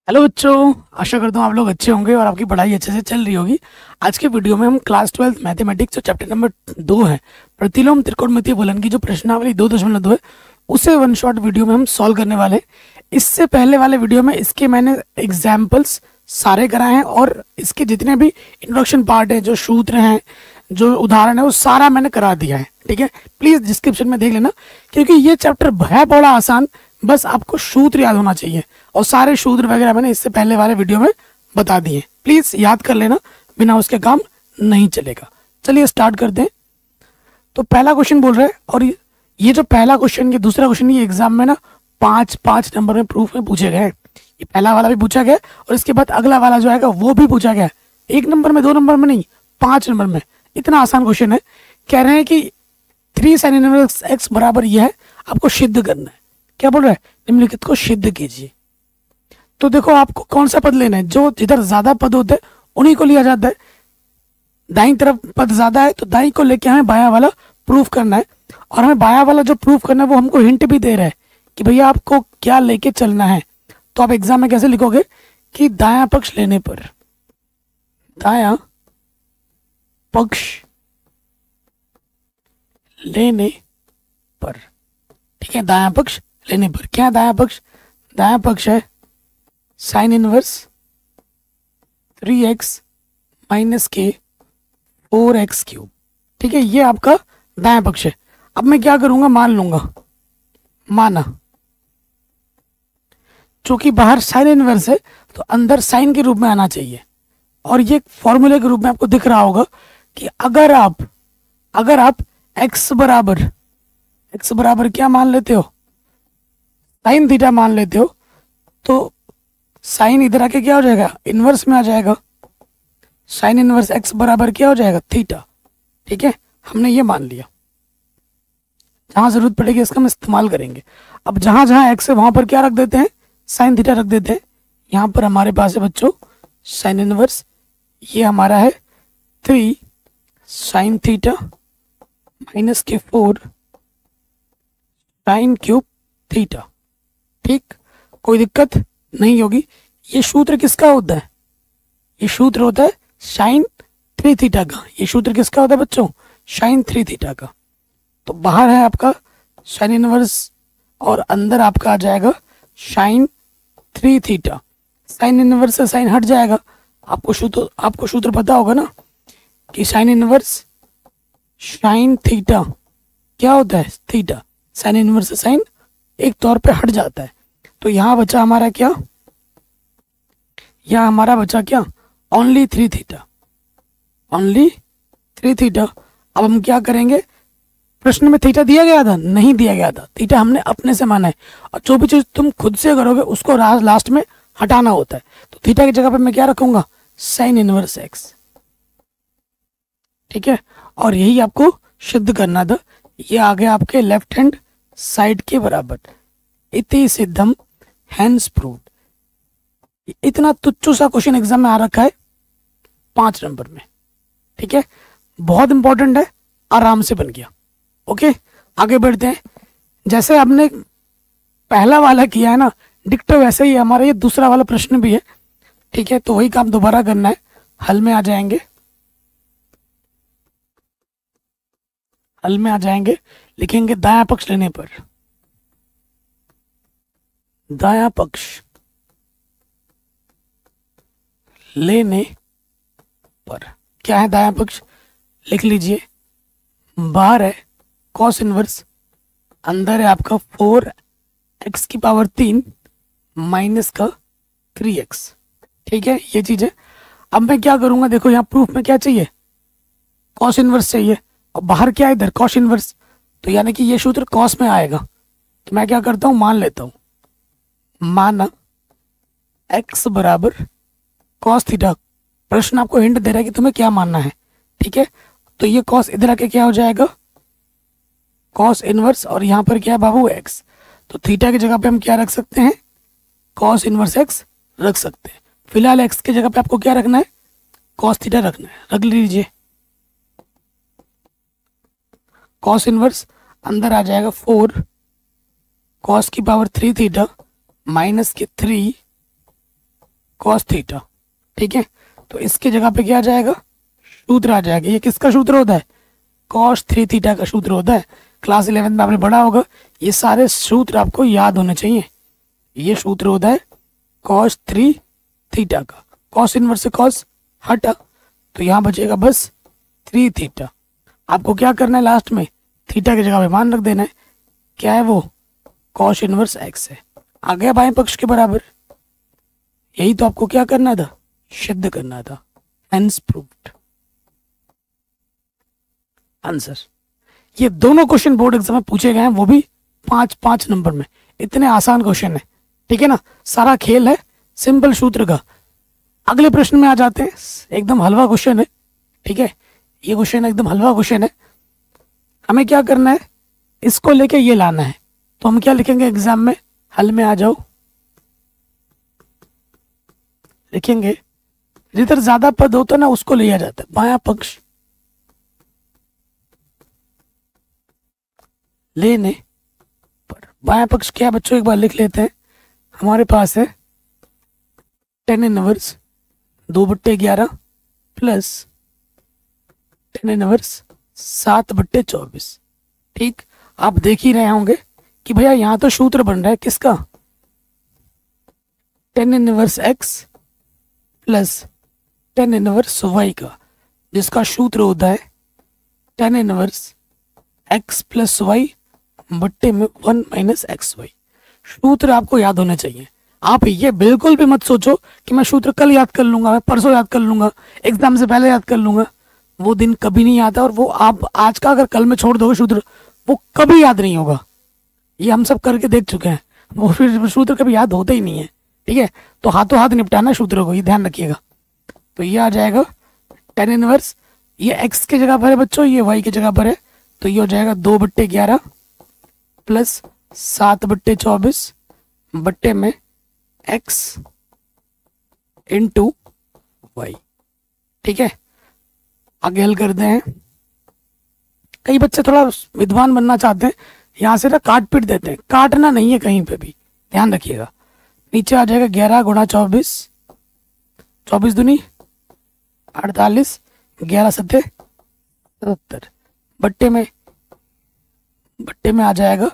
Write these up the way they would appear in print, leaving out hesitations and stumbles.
Hello बच्चों, आशा करता हूँ आप लोग अच्छे होंगे और आपकी पढ़ाई अच्छे से चल रही होगी। आज के वीडियो में हम क्लास 12 मैथमेटिक्स जो चैप्टर नंबर 2 है, प्रतिलोम त्रिकोणमितीय फलन की जो प्रश्नावली 2.2 है, उसे वन शॉट वीडियो में हम सॉल्व करने वाले हैं। इससे पहले वाले वीडियो में इसके मैंने एग्जाम्पल्स सारे कराए हैं और इसके जितने भी इंट्रोडक्शन पार्ट है, जो सूत्र हैं, जो उदाहरण है, वो सारा मैंने करा दिया है। ठीक है, प्लीज डिस्क्रिप्शन में देख लेना, क्योंकि ये चैप्टर है बड़ा आसान। बस आपको सूत्र याद होना चाहिए और सारे सूत्र वगैरह मैंने इससे पहले वाले वीडियो में बता दिए। प्लीज याद कर लेना, बिना उसके काम नहीं चलेगा। चलिए स्टार्ट करते हैं। तो पहला क्वेश्चन बोल रहा है, और ये जो पहला क्वेश्चन, ये दूसरा क्वेश्चन, ये एग्जाम में ना 5-5 नंबर में प्रूफ में पूछे गए हैं। ये पहला वाला भी पूछा गया और इसके बाद अगला वाला जो आएगा वो भी पूछा गया है। 1 नंबर में, 2 नंबर में नहीं, 5 नंबर में। इतना आसान क्वेश्चन है। कह रहे हैं कि 3 sin इनवर्स x बराबर यह है, आपको सिद्ध करना है। क्या बोल रहा है? निम्नलिखित को सिद्ध कीजिए। तो देखो, आपको कौन सा पद लेना है? जो जिधर ज्यादा पद होते हैं उन्हीं को लिया जाता है। दाईं तरफ पद ज्यादा है तो दाईं को लेके हमें बायां वाला प्रूफ करना है। और हमें बायां वाला जो प्रूफ करना है वो हमको हिंट भी दे रहा है कि भैया आपको क्या लेके चलना है। तो आप एग्जाम में कैसे लिखोगे कि दायां पक्ष लेने पर, दायां पक्ष लेने पर। ठीक है, दायां पक्ष लेने पर क्या है? दायां पक्ष, दायां पक्ष है साइन इनवर्स 3x माइनस के 4x क्यूब। ठीक है, ये आपका दायां पक्ष है। अब मैं क्या करूंगा, मान लूंगा, माना चूंकि बाहर साइन इनवर्स है तो अंदर साइन के रूप में आना चाहिए। और ये फॉर्मूले के रूप में आपको दिख रहा होगा कि अगर आप x बराबर क्या मान लेते हो, साइन थीटा मान लेते हो, तो साइन इधर आके क्या हो जाएगा, इनवर्स में आ जाएगा। साइन इनवर्स x बराबर क्या हो जाएगा, थीटा। ठीक है, हमने ये मान लिया। जहां जरूरत पड़ेगी इसका हम इस्तेमाल करेंगे। अब जहां जहां x है वहां पर क्या रख देते हैं, साइन थीटा रख देते हैं। यहां पर हमारे पास है बच्चों साइन इनवर्स, ये हमारा है 3 साइन थीटा माइनस के 4 साइन क्यूब थीटा। ठीक, कोई दिक्कत नहीं होगी। ये सूत्र किसका होता है? ये सूत्र होता है साइन 3 थीटा का। ये सूत्र किसका होता है बच्चों? साइन 3 थीटा का। तो बाहर है आपका साइन इनवर्स और अंदर आपका आ जाएगा साइन 3 थीटा। साइन इनवर्स से साइन हट जाएगा। आपको सूत्र पता होगा ना कि साइन इनवर्स साइन थीटा क्या होता है, थीटा। साइन इनवर्स से साइन एक तौर पे हट जाता है। तो यहाँ बचा हमारा क्या, यहाँ हमारा बचा क्या, ओनली 3 थीटा, ओनली 3 थीटा। अब हम क्या करेंगे, प्रश्न में थीटा दिया गया था? नहीं दिया गया था। थीटा हमने अपने से माना है और जो भी चीज तुम खुद से करोगे उसको लास्ट में हटाना होता है। तो थीटा की जगह पे मैं क्या रखूंगा, साइन इनवर्स x। ठीक है, और यही आपको सिद्ध करना था। ये आ गया आपके लेफ्ट हैंड साइड के बराबर। इति सिद्धम हैंस प्रूव्ड। इतना तुच्छ सा क्वेश्चन एग्जाम में आ रखा है 5 नंबर में। ठीक है, बहुत इंपॉर्टेंट है, आराम से बन गया। ओके, आगे बढ़ते हैं। जैसे आपने पहला वाला किया है ना डिक्टो, वैसे ही हमारा ये दूसरा वाला प्रश्न भी है। ठीक है, तो वही काम दोबारा करना है। हल में आ जाएंगे, हल में आ जाएंगे, लिखेंगे दायां पक्ष लेने पर, दायां पक्ष लेने पर क्या है दायां पक्ष, लिख लीजिए। बाहर है कॉस इनवर्स, अंदर है आपका 4x की पावर 3 माइनस का 3x। ठीक है, ये चीज है। अब मैं क्या करूंगा, देखो यहाँ प्रूफ में क्या चाहिए, कॉस इनवर्स चाहिए और बाहर क्या है, इधर कॉस इनवर्स। तो यानी कि ये सूत्र कॉस में आएगा। तो मैं क्या करता हूँ, मान लेता हूँ, माना x बराबर कॉस थीटा। प्रश्न आपको हिंट दे रहा है कि तुम्हें क्या मानना है। ठीक है, तो ये कॉस इधर आके क्या हो जाएगा, कॉस इनवर्स, और यहाँ पर क्या है बाबू, x। तो थीटा की जगह पे हम क्या रख सकते हैं, कॉस इनवर्स x रख सकते हैं। फिलहाल x की जगह पे आपको क्या रखना है, कॉस थीटा रखना है, रख लीजिए। कॉस इनवर्स अंदर आ जाएगा 4 कॉस की पावर 3 थीटा माइनस के 3 कॉस थीटा। ठीक है, तो इसके जगह पे क्या आ जाएगा, सूत्र आ जाएगा। ये किसका सूत्र होता है, कॉस 3 थीटा का सूत्र होता है। क्लास 11 में आपने पढ़ा होगा, ये सारे सूत्र आपको याद होने चाहिए। ये सूत्र होता है कॉस 3 थीटा का, कॉस इनवर्स से कॉस हटा, तो यहाँ बचेगा बस 3 थीटा। आपको क्या करना है, लास्ट में थीटा की जगह पे मान रख देना है, क्या है वो, कॉस इनवर्स एक्स है। आ गया बाएं पक्ष के बराबर। यही तो आपको क्या करना था, सिद्ध करना था। Hence proved. आंसर। ये दोनों क्वेश्चन बोर्ड एग्जाम में पूछे गए हैं, वो भी 5-5 नंबर में। इतने आसान क्वेश्चन है, ठीक है ना, सारा खेल है सिंपल सूत्र का। अगले प्रश्न में आ जाते हैं, एकदम हलवा क्वेश्चन है। ठीक है, ये क्वेश्चन एकदम हलवा क्वेश्चन है। हमें क्या करना है, इसको लेके ये लाना है। तो हम क्या लिखेंगे एग्जाम में, हल में आ जाओ, लिखेंगे जिधर ज्यादा पद होता है ना उसको लिया जाता है बायां पक्ष लेने पर। बायां पक्ष क्या बच्चों, एक बार लिख लेते हैं। हमारे पास है tan inverse 2/11 plus tan inverse 7/24। ठीक, आप देख ही रहे होंगे कि भैया यहाँ तो सूत्र बन रहा है किसका, tan inverse x plus tan inverse y का, जिसका सूत्र होता है tan inverse x plus y बट्टे में 1 माइनस एक्स वाई। सूत्र आपको याद होने चाहिए। आप ये बिल्कुल भी मत सोचो कि मैं सूत्र कल याद कर लूंगा, मैं परसों याद कर लूंगा, एग्जाम से पहले याद कर लूंगा। वो दिन कभी नहीं आता, और वो आप आज का अगर कल में छोड़ दोगे सूत्र, वो कभी याद नहीं होगा। ये हम सब करके देख चुके हैं, वो फिर सूत्र कभी याद होते ही नहीं है। ठीक है, तो हाथों हाथ निपटाना सूत्रों को, ये ध्यान रखिएगा। तो ये आ जाएगा tan इनवर्स, ये x के जगह पर है बच्चों, ये y की जगह पर है, तो ये हो जाएगा 2/11 प्लस 7/24 बट्टे में x इंटू वाई। ठीक है, आगे हल करते हैं। कई बच्चे थोड़ा विद्वान बनना चाहते हैं, यहाँ से ना काट पीट देते हैं, काटना नहीं है कहीं पे भी, ध्यान रखिएगा। नीचे आ जाएगा 11 गुणा 24, 24 दूनी 48, 11 सत्ते 77 बट्टे में आ जाएगा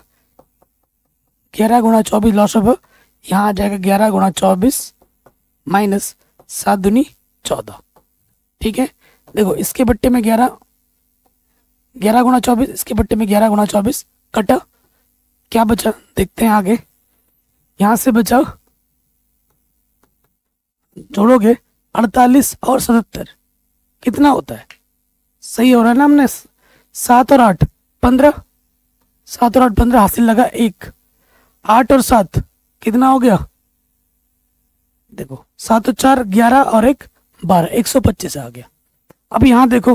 11 गुणा 24 लॉस ऑफ, यहाँ आ जाएगा 11 गुणा 24 माइनस 7 दूनी 14। ठीक है, देखो इसके बट्टे में 11 गुणा 24, इसके बट्टे में 11 गुणा 24 कटा, क्या बचा देखते हैं आगे। यहाँ से बचा, जोड़ोगे 48 और 77 कितना होता है, सही हो रहा है ना, हमने 7 और 8 15, 7 और 8 15 हासिल लगा 1, 8 और 7 कितना हो गया, देखो 7 और 4 11 और 1 12, 125 आ गया। अब यहाँ देखो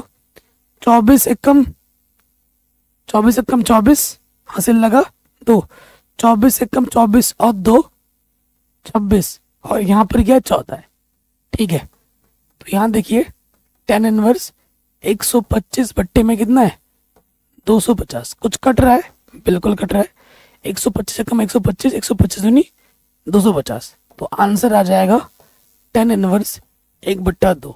24 एकम 24 हासिल लगा 2, 24 एकम 24 और 2 26, और यहाँ पर क्या 14 है। ठीक है, तो यहाँ देखिए tan इनवर्स 125 बट्टे में कितना है 250, कुछ कट रहा है, बिल्कुल कट रहा है, 125 एकम 125, 125 दूनी 250, तो आंसर आ जाएगा tan इनवर्स 1/2।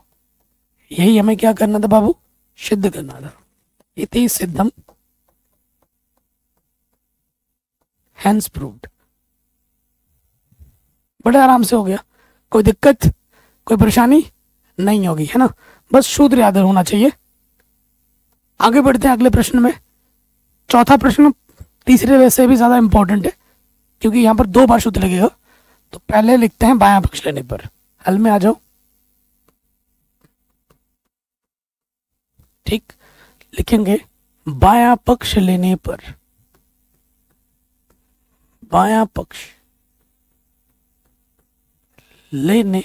यही हमें क्या करना था बाबू, सिद्ध करना था। इति सिद्धम हेंस प्रूव्ड। बड़े आराम से हो गया, कोई दिक्कत कोई परेशानी नहीं होगी, है ना, बस सूत्र याद होना चाहिए। आगे बढ़ते हैं अगले प्रश्न में। चौथा प्रश्न तीसरे वैसे भी ज्यादा इंपॉर्टेंट है, क्योंकि यहाँ पर 2 बार सूत्र लगेगा। तो पहले लिखते हैं बायां पक्ष लेने पर, हल में आ जाओ। ठीक, लिखेंगे बायां पक्ष लेने पर, बायां पक्ष लेने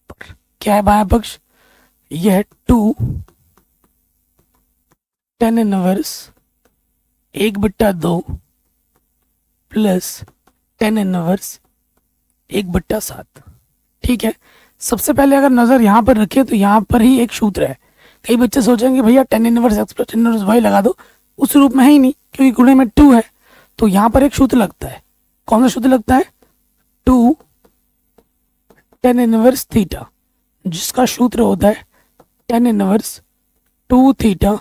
पर क्या है बायां पक्ष, यह है 2 tan inverse 1/2 plus tan inverse 1/7। ठीक है, सबसे पहले अगर नजर यहाँ पर रखें तो यहाँ पर ही एक सूत्र है। कई बच्चे सोचेंगे भैया tan inverse x plus tan inverse y लगा दो, उस रूप में है ही नहीं, क्योंकि गुणे में 2 है, तो यहाँ पर एक सूत्र लगता है। कौन सा सूत्र लगता है, 2 टेन इनवर्स थीटा, जिसका सूत्र होता है tan inverse 2 theta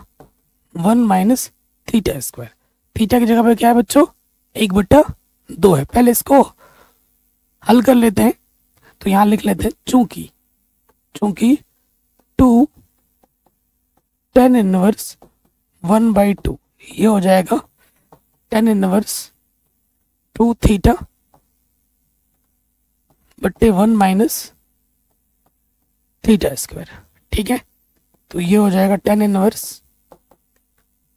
1 minus theta square. Theta की जगह पे क्या है बच्चों, 1/2 है। पहले इसको हल कर लेते हैं, तो यहां लिख लेते हैं चूंकि 2 टेन इनवर्स 1/2, ये हो जाएगा टेन इनवर्स 2 थीटा बट्टे 1 माइनस थीटा स्क्वायर। ठीक है, तो ये हो जाएगा टेन इनवर्स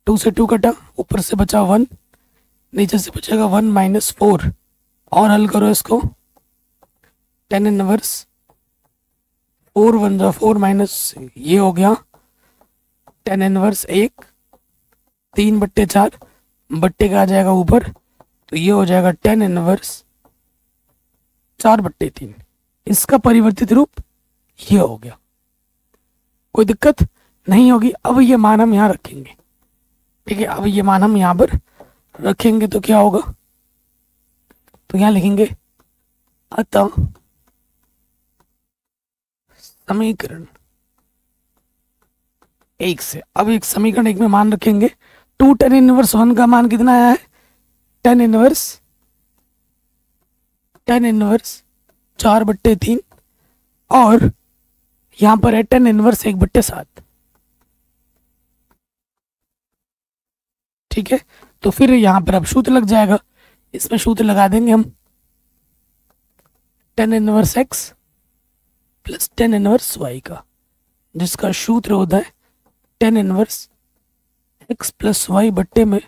2 से 2 कटा, ऊपर से बचा 1, नीचे से बचेगा 1 माइनस 4, और हल करो इसको, टेन इनवर्स 4 1 जा 4 माइनस ये हो गया टेन इनवर्स 1 3/4 बट्टे का आ जाएगा ऊपर, तो ये हो जाएगा टेन इनवर्स 4/3। इसका परिवर्तित रूप ये हो गया। कोई दिक्कत नहीं होगी। अब ये मान हम यहाँ रखेंगे। ठीक है, अब ये मान हम यहाँ पर रखेंगे तो क्या होगा, तो यहाँ लिखेंगे अतः समीकरण 1 से, अब एक समीकरण 1 में मान रखेंगे 2 टेन इनवर्स 1 का मान कितना आया है, टेन इनवर्स 4/3, और यहां पर है टेन इनवर्स 1/7। ठीक है, तो फिर यहां पर अब सूत्र लग जाएगा, इसमें सूत्र लगा देंगे हम, tan inverse x plus tan inverse y का, जिसका सूत्र होता है tan inverse x plus y बट्टे में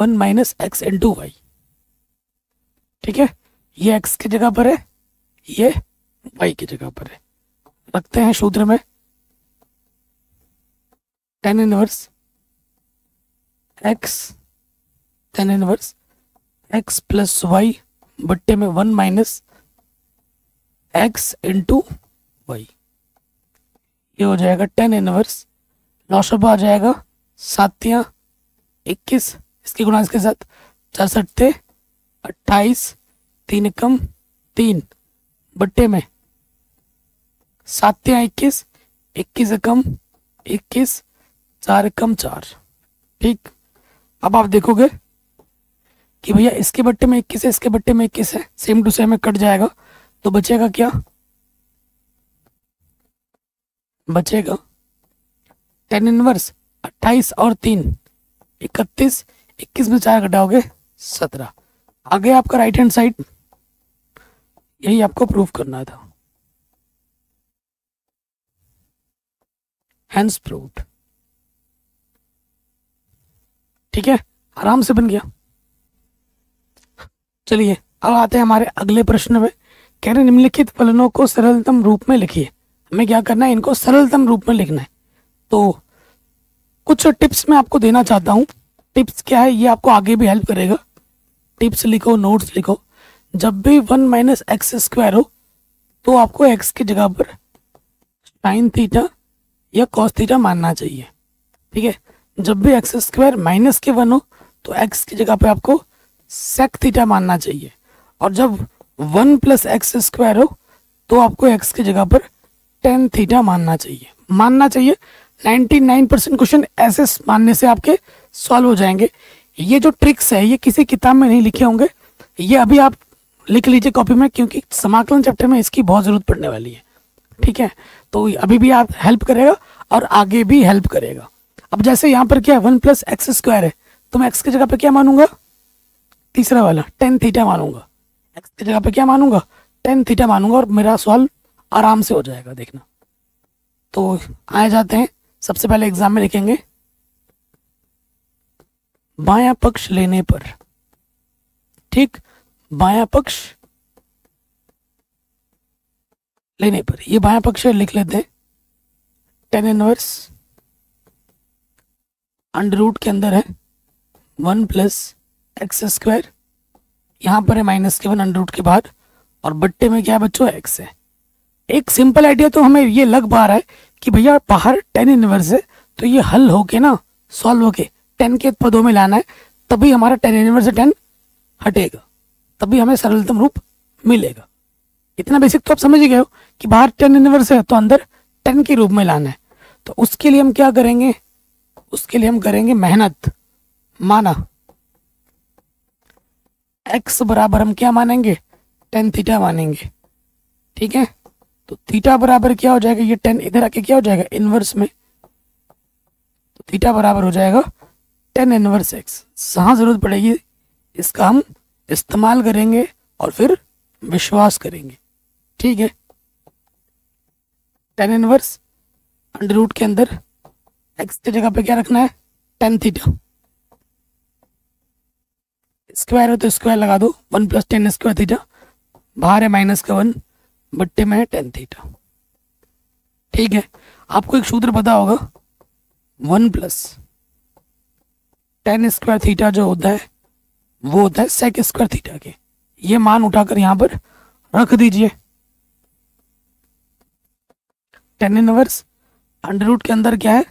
1 माइनस एक्स इंटू वाई। ठीक है, ये x की जगह पर है, ये y की जगह पर है। रखते हैं सूत्र में tan inverse x plus y बट्टे में 1 माइनस x इंटू वाई। ये हो जाएगा टेन इनवर्स, लॉसअप आ जाएगा 7 या 21, इसकी गुणा इसके साथ 64 28 3 एकम 3 बट्टे में 7 या 21 21 एकम 21 4 एकम 4। ठीक, अब आप देखोगे कि भैया इसके बट्टे में 21 है, इसके बट्टे में 21 है, सेम टू सेम में कट जाएगा, तो बचेगा क्या, बचेगा टेन इनवर्स 28 और 3 31, 21 में 4 घटाओगे 17। आगे आपका राइट हैंड साइड, यही आपको प्रूव करना था। Hands proved. ठीक है, आराम से बन गया। चलिए अब आते हैं हमारे अगले प्रश्न में। कह रहे निम्नलिखित फलनों को सरलतम रूप में लिखिए। हमें क्या करना है, इनको सरलतम रूप में लिखना है। तो कुछ टिप्स मैं आपको देना चाहता हूँ। टिप्स क्या है, ये आपको आगे भी हेल्प करेगा। टिप्स लिखो, नोट्स लिखो। जब भी 1 माइनस एक्स स्क्वायर हो तो आपको एक्स की जगह पर साइन थीटा या कॉस थीटा मानना चाहिए। ठीक है, जब भी एक्स स्क्वायर माइनस के 1 हो तो एक्स की जगह पे आपको सेक थीटा मानना चाहिए, और जब 1 प्लस एक्स स्क्वायर हो तो आपको एक्स की जगह पर टेन थीटा मानना चाहिए। 99% क्वेश्चन ऐसे मानने से आपके सॉल्व हो जाएंगे। ये जो ट्रिक्स है ये किसी किताब में नहीं लिखे होंगे, ये अभी आप लिख लीजिए कॉपी में, क्योंकि समाकलन चैप्टर में इसकी बहुत जरूरत पड़ने वाली है। ठीक है, तो अभी भी आप हेल्प करेगा और आगे भी हेल्प करेगा। अब जैसे यहाँ पर क्या है, 1 प्लस एक्स स्क्वायर है, तो मैं एक्स की जगह पे क्या मानूंगा, तीसरा वाला टेन थीटा मानूंगा। एक्स की जगह पे क्या मानूंगा, टेन थीटा मानूंगा, और मेरा सॉल्व आराम से हो जाएगा। देखना, तो आए जाते हैं। सबसे पहले एग्जाम में लिखेंगे बायां पक्ष लेने पर। ठीक, बायां पक्ष लेने पर, ये बायां पक्ष लिख लेते हैं। टेन इनवर्स अंडर रूट के अंदर है 1 प्लस एक्स स्क्वायर, यहाँ पर है माइनस के 1 अंडर रूट के बाहर, और बट्टे में क्या है बच्चों, एक्स है। एक सिंपल आइडिया तो हमें ये लग पा रहा है कि भैया बाहर टेन इनवर्स है, तो ये हल होके ना, सॉल्व होके 10 के पदों में लाना है, तभी हमारा टेन इनवर्स से 10 हटेगा, तभी हमें सरलतम रूप मिलेगा। इतना बेसिक तो आप समझ ही गए हो कि बाहर टेन इनवर्स है तो अंदर टेन के रूप में लाना है। तो उसके लिए हम क्या करेंगे, उसके लिए हम करेंगे मेहनत। माना x बराबर हम क्या मानेंगे, टेन थीटा मानेंगे। ठीक है, तो थीटा बराबर क्या हो जाएगा, ये टेन इधर आके क्या हो जाएगा इनवर्स में, तो थीटा बराबर हो जाएगा टेन इनवर्स x। जहाँ जरूरत पड़ेगी इसका हम इस्तेमाल करेंगे और फिर विश्वास करेंगे। ठीक है, टेन इनवर्स अंडर रूट के अंदर x की जगह पे क्या रखना है, टेन थीटा। स्क्वायर हो तो स्क्वायर लगा दो, one plus ten square theta, बाहर है माइनस का वन, बट्टे में है टेन थीटा। ठीक है, आपको एक सूत्र पता होगा, one plus ten square theta जो होता है वो होता है सेक स्क्वायर थीटा के। ये मान उठाकर यहां पर रख दीजिए। टेन इनवर्स अंडर रूट के अंदर क्या है,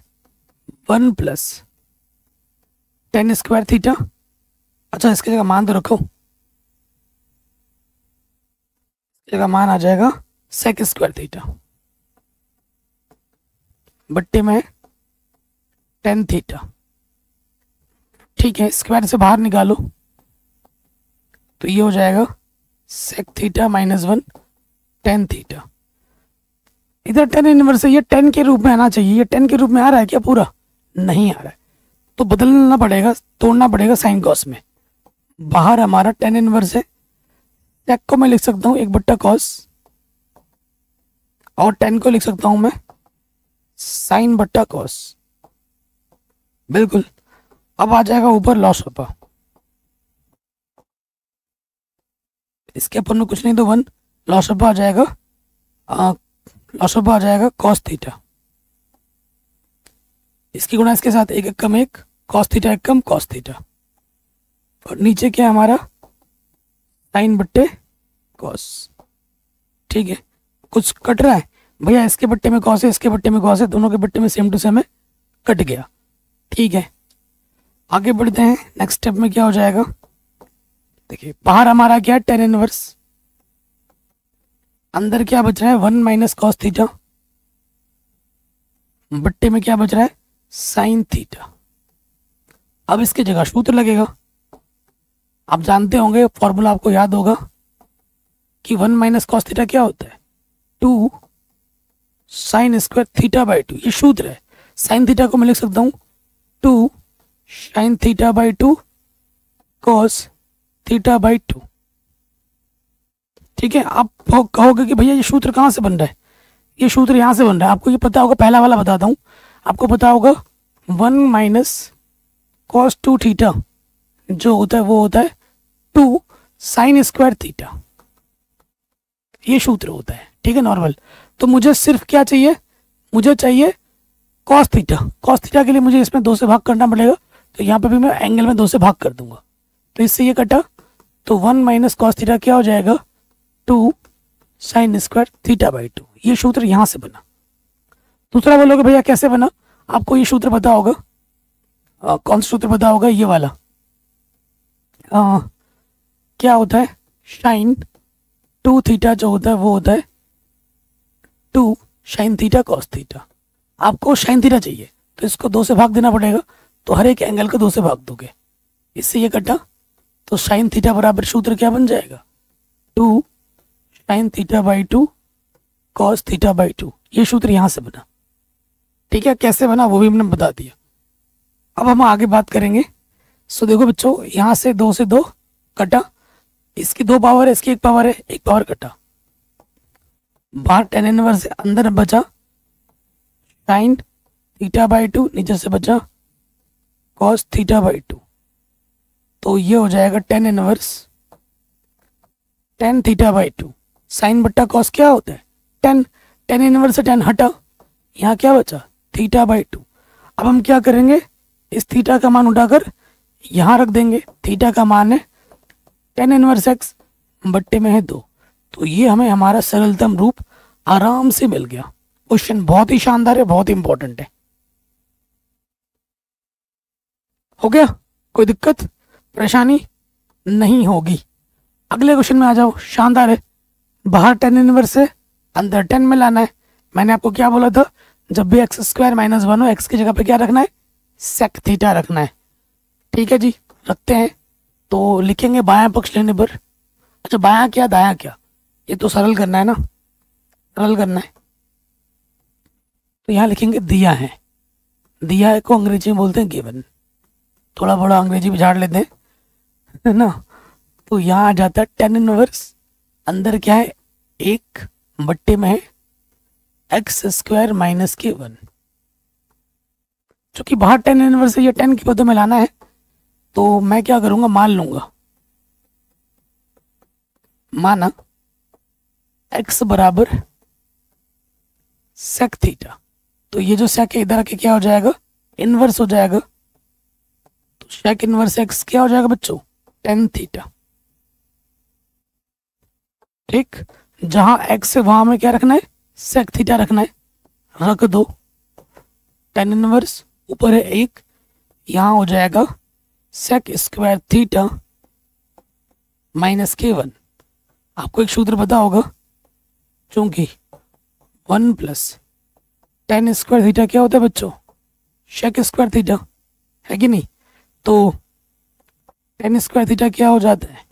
one plus ten square theta. अच्छा, इसकी जगह मान तो रखो, जगह मान आ जाएगा सेक स्क्वायर थीटा बट्टे में टेन थीटा। ठीक है, स्क्वायर से बाहर निकालो तो ये हो जाएगा sec theta minus one tan theta. इधर टेन इनवर्स है, ये टेन के रूप में आना चाहिए, ये टेन के रूप में आ रहा है क्या, पूरा नहीं आ रहा है, तो बदलना पड़ेगा, तोड़ना पड़ेगा साइन कॉस में। बाहर हमारा टेन इनवर्स है, सेक को मैं लिख सकता हूँ एक बट्टा कॉस, और टेन को लिख सकता हूं मैं साइन बट्टा कॉस। बिल्कुल, अब आ जाएगा ऊपर लॉस अल्फा, इसके अपन में कुछ नहीं तो वन, लॉस अल्फा आ जाएगा, लॉस अल्फा आ जाएगा कॉस थीटा। इसकी गुणा इसके साथ, एक कम एक कॉस थीटा, एक कम कॉस थीटा, और नीचे क्या है हमारा साइन बट्टे कॉस। ठीक है, कुछ कट रहा है भैया, इसके बट्टे में कॉस है, इसके बट्टे में कॉस है, दोनों के बट्टे में सेम टू सेम है, कट गया। ठीक है, आगे बढ़ते हैं, नेक्स्ट स्टेप में क्या हो जाएगा, देखिए बाहर हमारा क्या है टेन इनवर्स, अंदर क्या बच रहा है वन माइनस कॉस थीटा, बट्टे में क्या बच रहा है साइन थीटा। अब इसकी जगह सूत्र लगेगा, आप जानते होंगे, फॉर्मूला आपको याद होगा कि वन माइनस कॉस थीटा क्या होता है, two sine square theta by two, ये सूत्र है। साइन थीटा को मैं लिख सकता हूं two sine theta by two cos theta by two. ठीक है, आप कहोगे कि भैया ये सूत्र कहाँ से बन रहा है, ये सूत्र यहाँ से बन रहा है, आपको ये पता होगा, पहला वाला बताता हूँ, आपको पता होगा one minus cos two theta जो होता है वो होता है टू साइन स्क्वायर थीटा, ये सूत्र होता है। ठीक है, नॉर्मल। तो मुझे सिर्फ क्या चाहिए, मुझे चाहिए कॉस थीटा। कॉस थीटा के लिए मुझे इसमें दो से भाग करना पड़ेगा, तो यहाँ पे भी मैं एंगल में दो से भाग कर दूंगा, तो इससे ये कटा, तो वन माइनस कॉस थीटा क्या हो जाएगा two sine square theta by two. ये सूत्र यहाँ से बना। दूसरा बोलोगे भैया कैसे बना, आपको ये सूत्र पता होगा, कौन सा सूत्र पता होगा, ये वाला, क्या होता है साइन टू थीटा जो होता है वो होता है two sine theta cos theta. आपको साइन थीटा चाहिए तो इसको दो से भाग देना पड़ेगा, तो हर एक एंगल को दो से भाग दोगे, इससे ये कटा, तो साइन थीटा बराबर सूत्र क्या बन जाएगा two sine theta by two cos theta by two. ये सूत्र यहाँ से बना। ठीक है, कैसे बना वो भी हमने बता दिया। अब हम आगे बात करेंगे। सो देखो बच्चों, यहाँ से दो कटा, इसकी दो पावर है, इसकी एक पावर है, एक पावर कटा, बाहर टेन इनवर्स है, अंदर बचा साइन थीटा बाई टू, नीचे से बचा कॉस थीटा बाई टू, तो ये हो जाएगा tan inverse tan theta by two. Sine बट्टा कॉस क्या होता है टेन, टेन इनवर्स से टेन हटा, यहाँ क्या बचा थीटा बाई टू। अब हम क्या करेंगे, इस थीटा का मान उठाकर यहाँ रख देंगे, थीटा का मान है टेन इनवर्स एक्स बट्टे में है दो, तो ये हमें हमारा सरलतम रूप आराम से मिल गया। क्वेश्चन बहुत ही शानदार है, बहुत ही इंपॉर्टेंट है। हो गया, कोई दिक्कत परेशानी नहीं होगी। अगले क्वेश्चन में आ जाओ, शानदार है, बाहर टेन इनवर्स है, अंदर 10 में लाना है। मैंने आपको क्या बोला था, जब भी एक्स स्क्वायर माइनस 1 हो, एक्स की जगह पे क्या रखना है, सेक थीटा रखना है। ठीक है जी, रखते हैं। तो लिखेंगे बायां पक्ष लेने पर, अच्छा बायां क्या दायां क्या, ये तो सरल करना है ना, सरल करना है। तो यहाँ लिखेंगे दिया है, दिया है को अंग्रेजी में बोलते हैं गिवन। थोड़ा बड़ा अंग्रेजी भी झाड़ लेते हैं, है ना। तो यहाँ आ जाता है 10 इनवर्स, अंदर क्या है, एक बट्टे में है एक्स स्क्वायर माइनस के 1। चूंकि बाहर 10 इनवर्स है, ये 10 की पदों में लाना है, तो मैं क्या करूंगा, मान लूंगा, माना x बराबर सेक थीटा। तो ये जो सेक है इधर आके क्या हो जाएगा, इनवर्स हो जाएगा। तो सेक इनवर्स x क्या हो जाएगा बच्चों, 10 थीटा। ठीक, जहां x है वहां में क्या रखना है, सेक थीटा रखना है, रख दो। 10 इनवर्स ऊपर है एक, यहां हो जाएगा सेक स्क्वायर थीटा माइनस के 1। आपको एक सूत्र पता होगा, चूंकि 1 प्लस 10 स्क्वायर थीटा क्या होता है बच्चों, सेक स्क्वायर थीटा, है कि नहीं। तो 10 स्क्वायर थीटा क्या हो जाता है,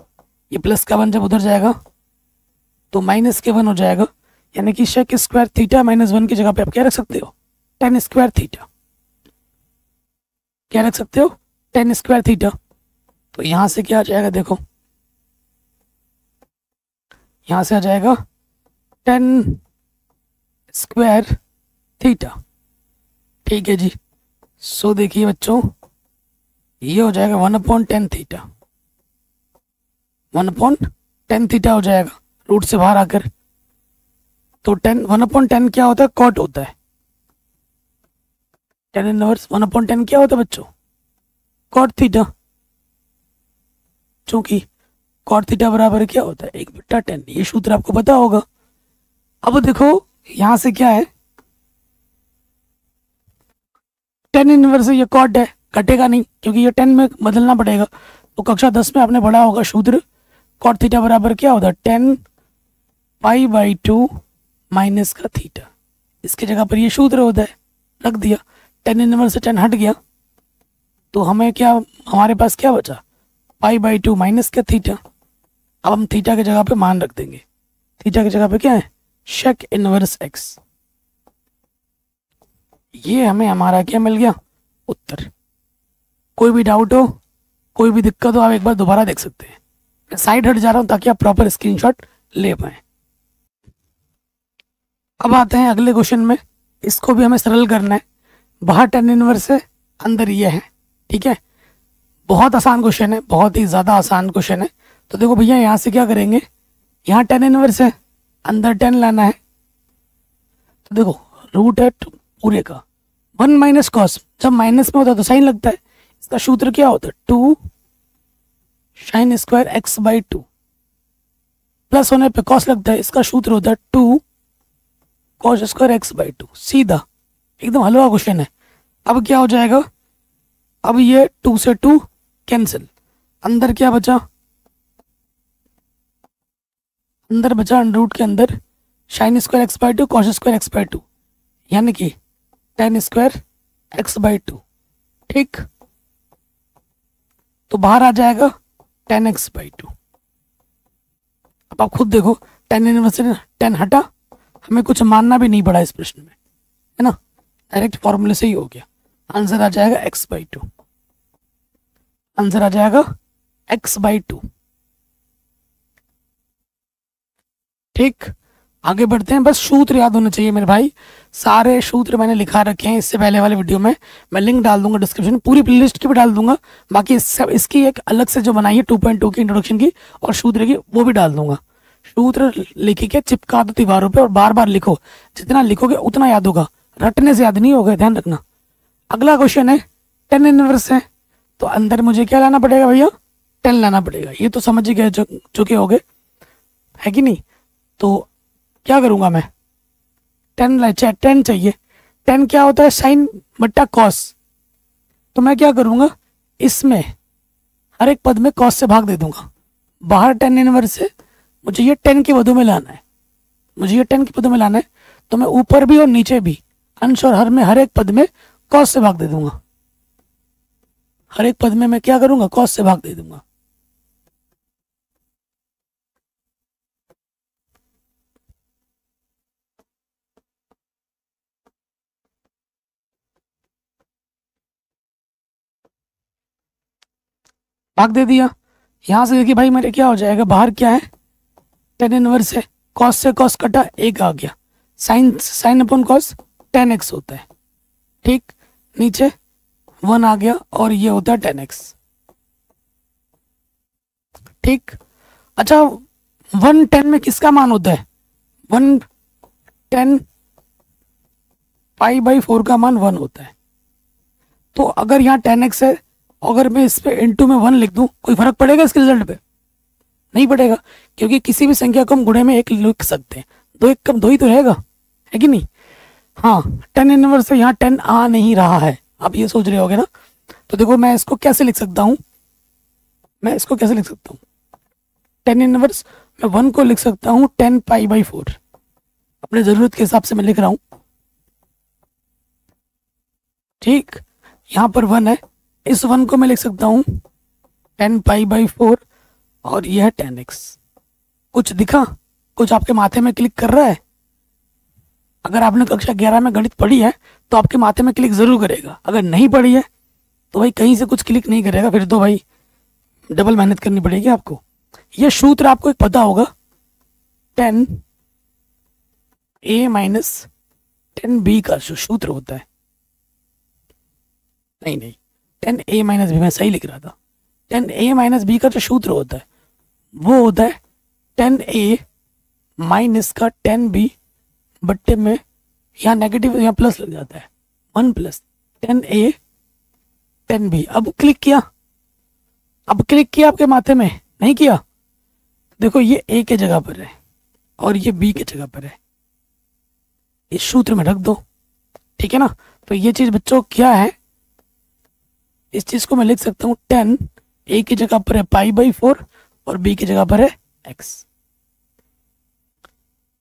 ये प्लस का 1 जब उधर जाएगा तो माइनस के 1 हो जाएगा, यानी कि सेक स्क्वायर थीटा माइनस 1 की जगह पे आप क्या रख सकते हो, 10 स्क्वायर थीटा। क्या रख सकते हो, 10 स्क्वायर थीटा। तो यहां से क्या आ जाएगा, देखो यहां से आ जाएगा 10 स्क्वायर थीटा। ठीक है जी, सो देखिए बच्चों, ये हो जाएगा 1/10 थीटा, 1/10 थीटा हो जाएगा रूट से बाहर आकर। तो 1/10 क्या होता है, कॉट होता है। 10 इनवर्स 1/10 क्या होता है बच्चों, कॉट थीटा। चूंकि कॉट थीटा बराबर क्या होता है, 1/10, ये सूत्र आपको पता होगा। अब देखो यहां से क्या है, 10 इनवर्स ये कॉट है, कटेगा नहीं क्योंकि ये 10 में बदलना पड़ेगा। तो कक्षा 10 में आपने पढ़ा होगा सूत्र, कॉट थीटा बराबर क्या होता है, 10 पाई/2 माइनस का थीटा। इसके जगह पर ये सूत्र होता है, रख दिया। 10 इनवर्स से 10 हट गया, तो हमें क्या, हमारे पास क्या बचा, पाई/2 माइनस का थीटा। अब हम थीटा की जगह पे मान रख देंगे, थीटा की जगह पे क्या है, सेक इनवर्स एक्स। ये हमें हमारा क्या मिल गया, उत्तर। कोई भी डाउट हो, कोई भी दिक्कत हो, आप एक बार दोबारा देख सकते हैं। मैं साइड हट जा रहा हूं ताकि आप प्रॉपर स्क्रीनशॉट ले पाए। अब आते हैं अगले क्वेश्चन में, इसको भी हमें सरल करना है। बाहर 10 इनवर्स है, अंदर ये है, ठीक है। बहुत आसान क्वेश्चन है, बहुत ही ज़्यादा आसान क्वेश्चन है। तो देखो भैया यहाँ से क्या करेंगे, यहाँ 10 इनवर्स है, अंदर 10 लाना है। तो देखो रूट है पूरे का 1 माइनस कॉस, जब माइनस में होता है तो साइन लगता है। इसका सूत्र क्या होता है, 2 साइन स्क्वायर x/2, प्लस होने पे कॉस लगता है, इसका सूत्र होता है 2 कॉस स्क्वायर x/2। सीधा एकदम हलवा क्वेश्चन है। अब क्या हो जाएगा, अब ये 2 से 2 कैंसिल, अंदर क्या बचा, अंदर बचा रूट के अंदर sine square x/2 cos square x/2, यानी कि 10 स्क्वायर x/2। ठीक, तो बाहर आ जाएगा 10x/2। अब आप खुद देखो, 10 इनवर्स से 10 हटा, हमें कुछ मानना भी नहीं पड़ा इस प्रश्न में, है ना, डायरेक्ट फॉर्मूले से ही हो गया। आंसर आ जाएगा x/2, आंसर आ जाएगा x/2। ठीक, आगे बढ़ते हैं। बस सूत्र याद होने चाहिए मेरे भाई, सारे सूत्र मैंने लिखा रखे हैं इससे पहले वाले वीडियो में, मैं लिंक डाल दूंगा डिस्क्रिप्शन में, पूरी प्लेलिस्ट की भी डाल दूंगा। बाकी सब इसकी एक अलग से जो बनाई है 2.2 की इंट्रोडक्शन की और सूत्र की, वो भी डाल दूंगा। सूत्र लिख के चिपका दो दीवारों पे और बार बार लिखो, जितना लिखोगे उतना याद होगा, रटने से याद नहीं होगा, ध्यान रखना। अगला क्वेश्चन है 10 इनवर्स है, तो अंदर मुझे क्या लाना पड़ेगा भैया, 10 लाना पड़ेगा। ये तो समझ गए चुके हो गए, है कि नहीं। तो क्या करूंगा मैं, 10 चाहिए। 10 क्या होता है, साइन बट्टा कॉस। तो मैं क्या करूंगा, इसमें हर एक पद में कॉस से भाग दे दूंगा। बाहर 10 इनवर्स से मुझे ये 10 की पदों में लाना है, मुझे ये 10 की पदों में लाना है, तो मैं ऊपर भी और नीचे भी अंश और हर में हर एक पद में कॉस से भाग दे दूंगा। हर एक पद में मैं क्या करूंगा, कॉस से भाग दे दूंगा। भाग दे दिया। यहां से देखिए भाई मेरे क्या हो जाएगा, बाहर क्या है, टेन इनवर्स है, कॉस से कॉस कटा, एक आ गया, sign sine upon cos 10x होता है। ठीक, नीचे 1 आ गया और ये होता है 10x। ठीक, अच्छा 110 में किसका मान होता है, 110 पाई/4 का मान 1 होता है। तो अगर यहाँ 10x है, अगर मैं इस पे इंटू में 1 लिख दूं, कोई फर्क पड़ेगा इसके रिजल्ट पे? नहीं पड़ेगा, क्योंकि किसी भी संख्या को हम गुणे में 1 लिख सकते हैं, 2 1 कम 2 ही तो रहेगा, है कि नहीं। हाँ, 10 इनवर्स से यहाँ 10 आ नहीं रहा है, आप ये सोच रहे होगे ना। तो देखो मैं इसको कैसे लिख सकता हूँ, मैं इसको कैसे लिख सकता हूँ, 10 इनवर्स मैं 1 को लिख सकता हूँ 10 पाई/4, अपने जरूरत के हिसाब से मैं लिख रहा हूँ। ठीक, यहाँ पर 1 है, इस 1 को मैं लिख सकता हूँ 10 पाई/4 और यह है 10x। कुछ दिखा, कुछ आपके माथे में क्लिक कर रहा है? अगर आपने कक्षा 11 में गणित पढ़ी है तो आपके माथे में क्लिक जरूर करेगा, अगर नहीं पढ़ी है तो भाई कहीं से कुछ क्लिक नहीं करेगा, फिर तो भाई डबल मेहनत करनी पड़ेगी आपको। यह सूत्र आपको एक पता होगा, 10a माइनस 10b का जो सूत्र होता है, नहीं 10a माइनस b, मैं सही लिख रहा था, 10a माइनस b का जो सूत्र होता है वो होता है 10a माइनस का 10b बट्टे में, यहाँ नेगेटिव यहाँ प्लस लग जाता है, 1 प्लस 10a 10b। अब क्लिक किया, अब क्लिक किया आपके माथे में, नहीं किया? देखो ये a के जगह पर है और ये b के जगह पर है, इस सूत्र में रख दो, ठीक है ना। तो ये चीज बच्चों क्या है, इस चीज को मैं लिख सकता हूँ 10 a की जगह पर है पाई/4 और b की जगह पर है x।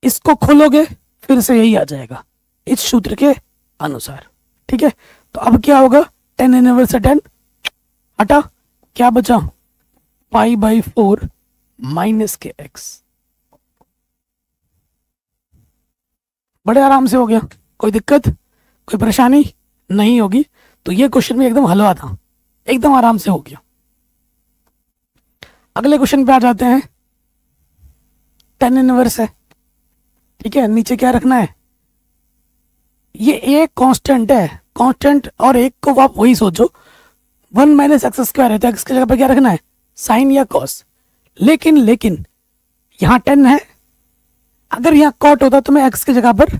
इसको खोलोगे फिर से यही आ जाएगा इस सूत्र के अनुसार, ठीक है। तो अब क्या होगा, 10 इनवर्स से 10 हटा, क्या बचा, पाई/4 माइनस के x। बड़े आराम से हो गया, कोई दिक्कत कोई परेशानी नहीं होगी। तो ये क्वेश्चन भी एकदम हलवा था, एकदम आराम से हो गया। अगले क्वेश्चन पे आ जाते हैं। 10 इनवर्स है, ठीक है, नीचे क्या रखना है, ये एक कांस्टेंट है, कांस्टेंट और एक को आप वही सोचो, 1 माइनस एक्स स्क्वायर है, तो एक्स की जगह पे क्या रखना है, साइन या कॉस। लेकिन यहाँ 10 है, अगर यहाँ कॉट होता तो मैं एक्स की जगह पर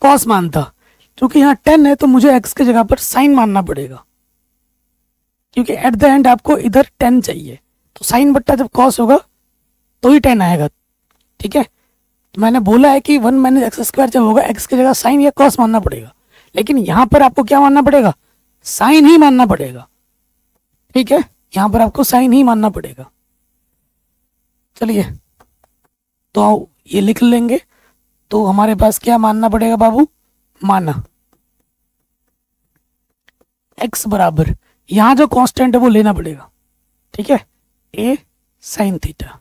कॉस मानता, क्योंकि यहाँ 10 है तो मुझे एक्स की जगह पर साइन मानना पड़ेगा, क्योंकि एट द एंड आपको इधर 10 चाहिए, तो साइन बट्टा जब कॉस होगा तो ही 10 आएगा, ठीक है। तो मैंने बोला है कि 1 माइनस एक्स स्क्वायर जब होगा एक्स की जगह साइन या कॉस मानना पड़ेगा, लेकिन यहाँ पर आपको क्या मानना पड़ेगा, साइन ही मानना पड़ेगा, ठीक है, यहाँ पर आपको साइन ही मानना पड़ेगा। चलिए तो ये लिख लेंगे, तो हमारे पास क्या मानना पड़ेगा बाबू, माना x बराबर, यहां जो कांस्टेंट है वो लेना पड़ेगा, ठीक है, a साइन थीटा।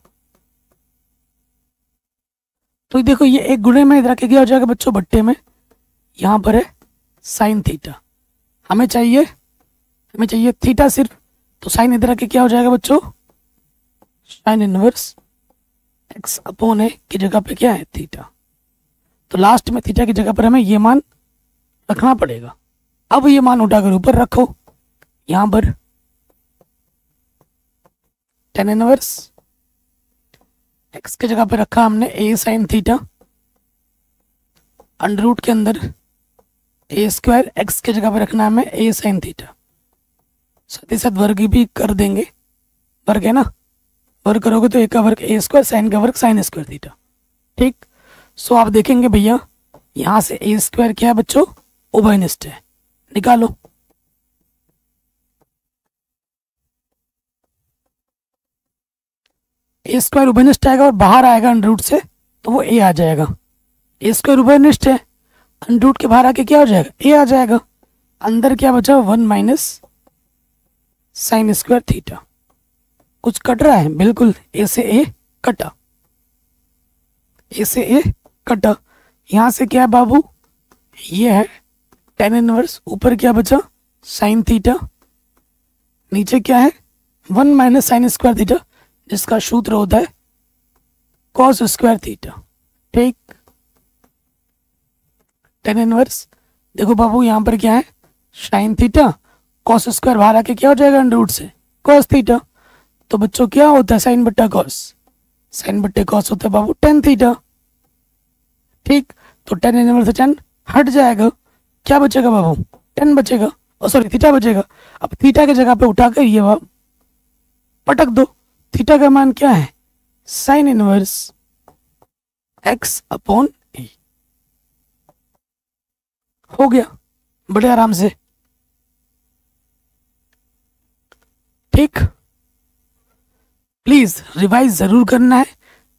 तो देखो ये एक गुणे में इधर के क्या हो जाएगा बच्चों, बट्टे में, यहां पर है साइन थीटा, हमें चाहिए थीटा सिर्फ, तो साइन इधर के क्या हो जाएगा बच्चों, sine inverse x upon a की जगह पे क्या है, थीटा। तो लास्ट में थीटा की जगह पर हमें ये मान रखना पड़ेगा। अब ये मान उठाकर ऊपर रखो, यहां पर 10 इनवर्स x की जगह पे रखा हमने a sine theta, under root के अंदर a स्क्वायर, x की जगह पे रखना हमें a साइन थीटा, साथ ही साथ वर्ग भी कर देंगे, वर्ग है ना, वर्ग करोगे तो a का वर्ग a स्क्वायर, साइन का वर्ग साइन स्क्वायर थीटा, ठीक। सो आप देखेंगे भैया यहां से a स्क्वायर क्या है बच्चों, उभयनिष्ठ है, निकालो। ए स्क्वायर उभयनिष्ठ आएगा और बाहर आएगा अंडर रूट से, तो वो ए आ जाएगा। ए स्क्वायर उभयनिष्ठ है, अंडर रूट के बाहर आके क्या हो जाएगा, ए आ जाएगा। अंदर क्या बचा, 1 माइनस साइन स्क्वायर थीटा। कुछ कट रहा है, बिल्कुल ए से ए कटा, ए से ए कटा। यहां से क्या है बाबू, ये है tan इनवर्स, ऊपर क्या बचा साइन थीटा, नीचे क्या है 1 माइनस साइन स्क्वायर थीटा, जिसका सूत्र होता है कॉस स्क्वायर थीटा। ठीक, tan इनवर्स, देखो बाबू यहां पर क्या है साइन थीटा, कॉस स्क्वायर बाहर आके क्या हो जाएगा अंडर रूट से कॉस थीटा। तो बच्चों क्या होता है साइन बट्टा कॉस, साइन बट्टे कॉस होता है बाबू tan थीटा। ठीक, तो tan इनवर्स से tan हट जाएगा, क्या बचेगा बाबू tan बचेगा, और सॉरी थीटा बचेगा। अब थीटा की जगह पे उठाकर ये पटक दो, थीटा का मान क्या है साइन इनवर्स x अपॉन ए। हो गया बड़े आराम से। ठीक, प्लीज रिवाइज जरूर करना है,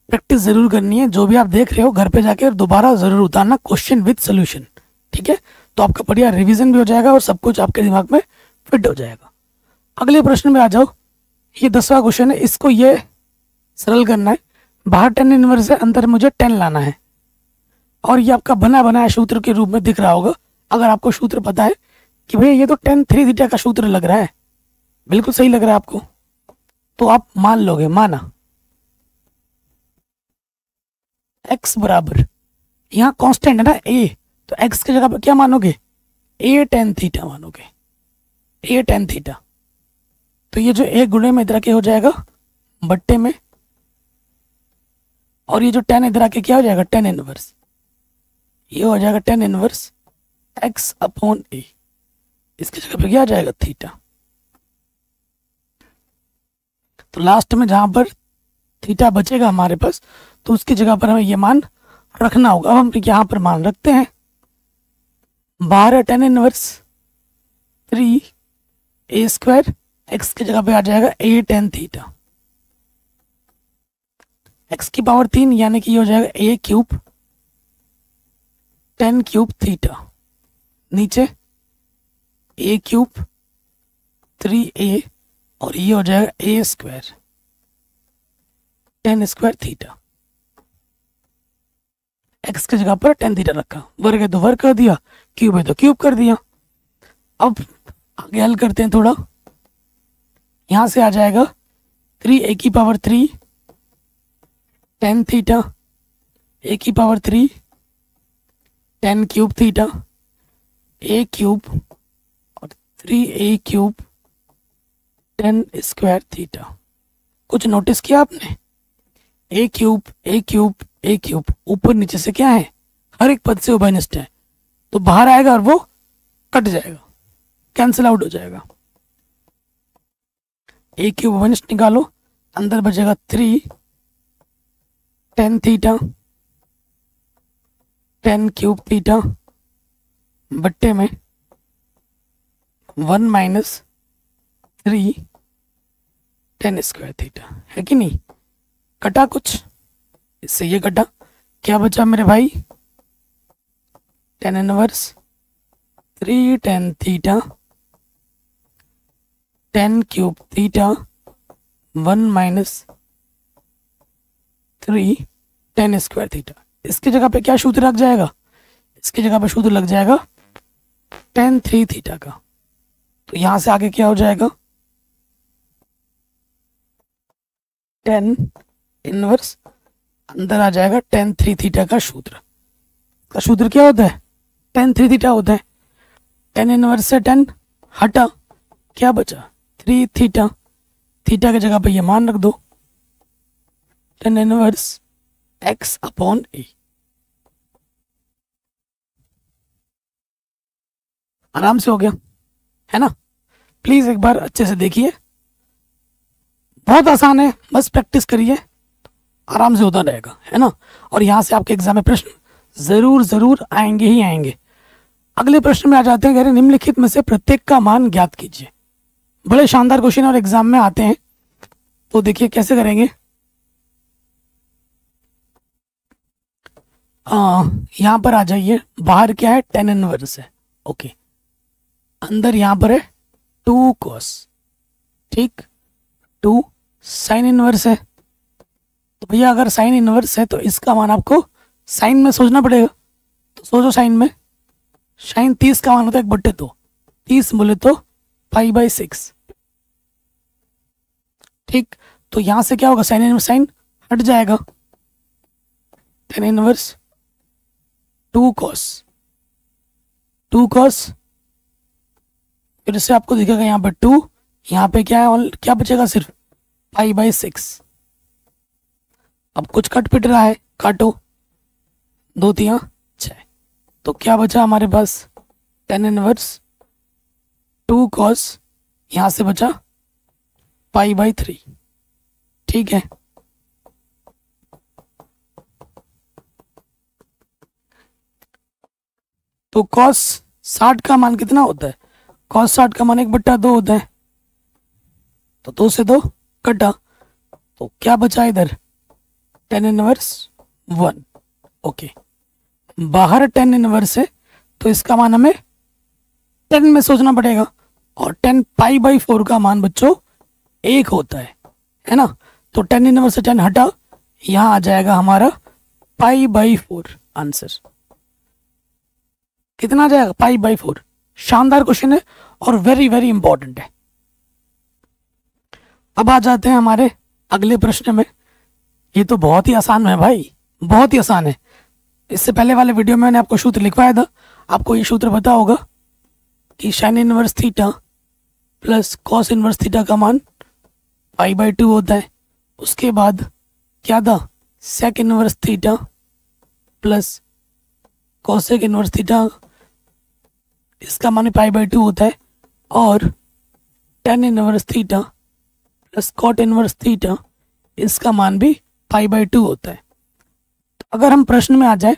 प्रैक्टिस जरूर करनी है। जो भी आप देख रहे हो घर पे जाके दोबारा जरूर उतारना क्वेश्चन विद सोल्यूशन। ठीक है, तो आपका बढ़िया रिवीजन भी हो जाएगा और सब कुछ आपके दिमाग में फिट हो जाएगा। अगले प्रश्न में आ जाओ, ये 10वां क्वेश्चन है, इसको ये सरल करना है। बाहर tan इनवर्स है, अंदर मुझे tan लाना है, और ये आपका बना बनाया सूत्र के रूप में दिख रहा होगा। अगर आपको सूत्र पता है कि भैया ये तो tan 3 थीटा का सूत्र लग रहा है, बिल्कुल सही लग रहा है आपको, तो आप मान लोगे, माना x बराबर, यहाँ कांस्टेंट है ना a, तो x की जगह पर क्या मानोगे a tan थीटा मानोगे, a tan थीटा। तो ये जो a गुणे में इधर के हो जाएगा बट्टे में, और ये जो tan इधर आके क्या हो जाएगा tan इनवर्स, ये हो जाएगा tan inverse x upon a। इसकी जगह पे क्या आ जाएगा थीटा। तो लास्ट में जहां पर थीटा बचेगा हमारे पास, तो उसकी जगह पर हमें ये मान रखना होगा। अब हम यहां पर मान रखते हैं, बाहर है tan inverse 3 a square, x की जगह पे आ जाएगा a tan थीटा, x की पावर 3 यानी कि ये हो जाएगा a cube tan cube theta, नीचे a क्यूब 3a, और ये हो जाएगा a square tan square theta. x की जगह पर tan थीटा रखा, वर्ग है तो वर्ग कर दिया, क्यूब है तो क्यूब कर दिया। अब आगे हल करते हैं थोड़ा, यहां से आ जाएगा 3a की पावर 3 tan थीटा, a की power 3 tan cube theta, a cube और 3a cube tan square theta. कुछ नोटिस किया आपने, a cube a cube a cube, ऊपर नीचे से क्या है हर एक पद से उभयनिष्ठ है, तो बाहर आएगा और वो कट जाएगा, कैंसिल आउट हो जाएगा। a क्यूब उभयनिष्ठ निकालो, अंदर बचेगा 3 tan theta tan cube theta बट्टे में 1 माइनस 3 tan स्क्वायर थीटा, है कि नहीं। कटा कुछ, इससे ये कटा, क्या बचा मेरे भाई tan inverse 3 tan theta tan cube theta 1 minus 3 tan square theta. इसकी जगह पे क्या सूत्र लग जाएगा, इसकी जगह पे सूत्र लग जाएगा tan 3 थीटा का। तो यहां से आगे क्या हो जाएगा tan इनवर्स, अंदर आ जाएगा tan 3 थीटा का सूत्र। का सूत्र क्या होता है tan 3 थीटा होता है। tan इनवर्स से tan हटा, क्या बचा 3 थीटा, थीटा की जगह पे ये मान रख दो tan inverse x upon a। आराम से हो गया है ना। प्लीज एक बार अच्छे से देखिए, बहुत आसान है, बस प्रैक्टिस करिए, आराम से होता रहेगा, है ना। और यहाँ से आपके एग्जाम में प्रश्न जरूर जरूर आएंगे ही आएंगे। अगले प्रश्न में आ जाते हैं, कह रहे निम्नलिखित में से प्रत्येक का मान ज्ञात कीजिए। बड़े शानदार क्वेश्चन और एग्जाम में आते हैं, तो देखिए कैसे करेंगे। यहाँ पर आ जाइए, बाहर क्या है, टेन इनवर्स है। ओके, अंदर यहाँ पर है टू कॉस, ठीक, टू साइन इनवर्स है। तो भैया अगर साइन इनवर्स है तो इसका मान आपको साइन में सोचना पड़ेगा। तो सोचो साइन में, साइन 30 का मान होता है 1/2, 30 बोले तो π/6, ठीक। तो यहां से क्या होगा, साइन इनवर्स साइन हट जाएगा, टेन इनवर्स टू कॉस, फिर से आपको दिखेगा यहाँ पर 2, यहाँ पे क्या है, और क्या बचेगा, सिर्फ π/6। अब कुछ कट पिट रहा है, काटो, 2 3 6, तो क्या बचा हमारे पास, टेन इनवर्स टू कॉस, यहाँ से बचा π/3, ठीक है। तो कॉस 60 का मान कितना होता है, कॉस 60 का मान 1/2 होता है। तो 2 से 2 कटा, तो क्या बचा इधर, टेन इनवर्स 1। ओके, बाहर टेन इनवर्स है तो इसका मान हमें 10 में सोचना पड़ेगा, और 10 π/4 का मान बच्चों 1 होता है ना। तो 10 इनवर्स से 10 हटा, यहाँ आ जाएगा हमारा π/4 आंसर। कितना आ जाएगा, π/4। शानदार क्वेश्चन है और वेरी वेरी इंपॉर्टेंट है। अब आ जाते हैं हमारे अगले प्रश्न में। ये तो बहुत ही आसान है भाई, बहुत ही आसान है। इससे पहले वाले वीडियो में मैंने आपको सूत्र लिखवाया था, आपको ये सूत्र पता होगा कि sine inverse theta plus cos inverse theta का मान π/2 होता है। उसके बाद क्या था, sec inverse theta plus cosec inverse theta, इसका मान π/2 होता है। और tan inverse theta plus cot inverse theta, इसका मान भी π/2 होता है। तो अगर हम प्रश्न में आ जाए,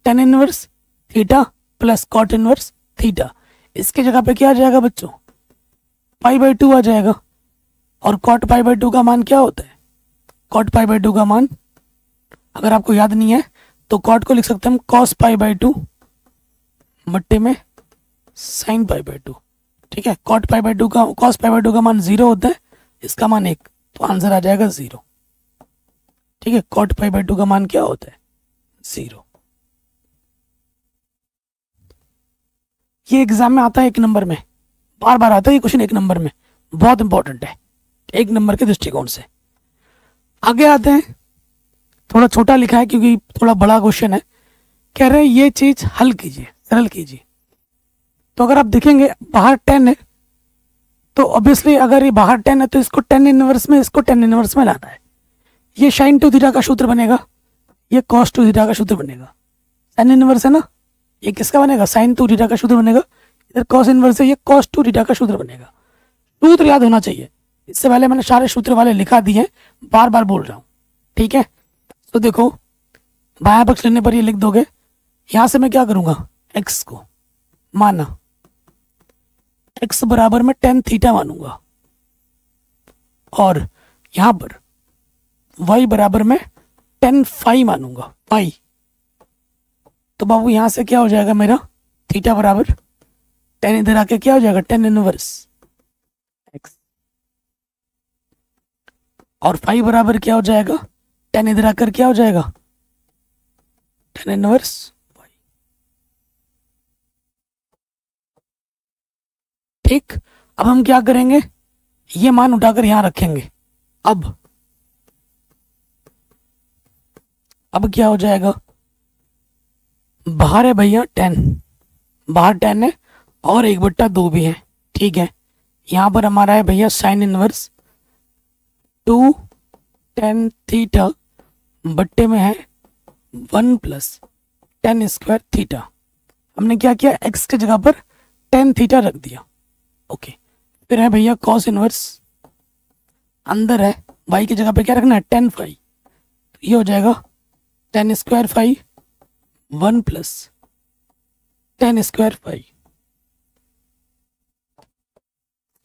tan inverse theta plus cot inverse theta, इसके जगह पे क्या आ जाएगा बच्चों, π/2 आ जाएगा। और कॉट π/2 का मान क्या होता है, कॉट π/2 का मान अगर आपको याद नहीं है तो कॉट को लिख सकते हैं हम कॉस π/2 मट्टे में साइन π/2, ठीक है। कॉट π/2 का, कॉस π/2 का मान 0 होता है, इसका मान 1, तो आंसर आ जाएगा 0, ठीक है। कॉट π/2 का मान क्या होता है, 0। ये एग्जाम में आता है 1 नंबर में, बार बार आता है ये क्वेश्चन 1 नंबर में, बहुत इंपॉर्टेंट है 1 नंबर के दृष्टिकोण से। आगे आते हैं, थोड़ा छोटा लिखा है क्योंकि थोड़ा बड़ा क्वेश्चन है। कह रहे हैं ये चीज हल कीजिए, सरल कीजिए। तो अगर आप देखेंगे बाहर 10 है, तो ऑब्वियसली अगर ये बाहर 10 है तो इसको 10 इनवर्स में, इसको 10 इनवर्स में लाना है। ये साइन 2 थीटा का सूत्र बनेगा, ये कॉस 2 थीटा का सूत्र बनेगा। साइन इनवर्स है ना, ये किसका बनेगा, साइन 2 थीटा का सूत्र बनेगा। इधर कॉस इनवर्स है, ये कॉस 2 थीटा का सूत्र बनेगा। सूत्र याद होना चाहिए, इससे पहले मैंने सारे सूत्र वाले लिखा दिए, बार बार बोल रहा हूँ, ठीक है। तो देखो, बायां पक्ष लेने पर ये लिख दोगे। यहां से मैं क्या करूंगा, एक्स को माना, एक्स बराबर में 10 थीटा मानूंगा, और यहां पर y बराबर में 10 फाई मानूंगा, फाई। तो बाबू यहां से क्या हो जाएगा मेरा, थीटा बराबर 10, इधर आके क्या हो जाएगा, 10 इनवर्स एक्स, और फाई बराबर क्या हो जाएगा, 10 इधर आकर क्या हो जाएगा, 10 इनवर्स y, ठीक। अब हम क्या करेंगे, ये मान उठाकर यहां रखेंगे। अब क्या हो जाएगा, बाहर है भैया 10, बाहर 10 है और 1/2 भी है, ठीक है। यहां पर हमारा है भैया साइन इनवर्स 2 10 थीटा बट्टे में है 1 प्लस 10 स्क्वायर थीटा। हमने क्या किया, एक्स के जगह पर 10 थीटा रख दिया, ओके। फिर है भैया कॉस इनवर्स, अंदर है वाई की जगह पे क्या रखना है, 10 फाई। तो ये हो जाएगा 10 square phi 1 plus 10 square phi,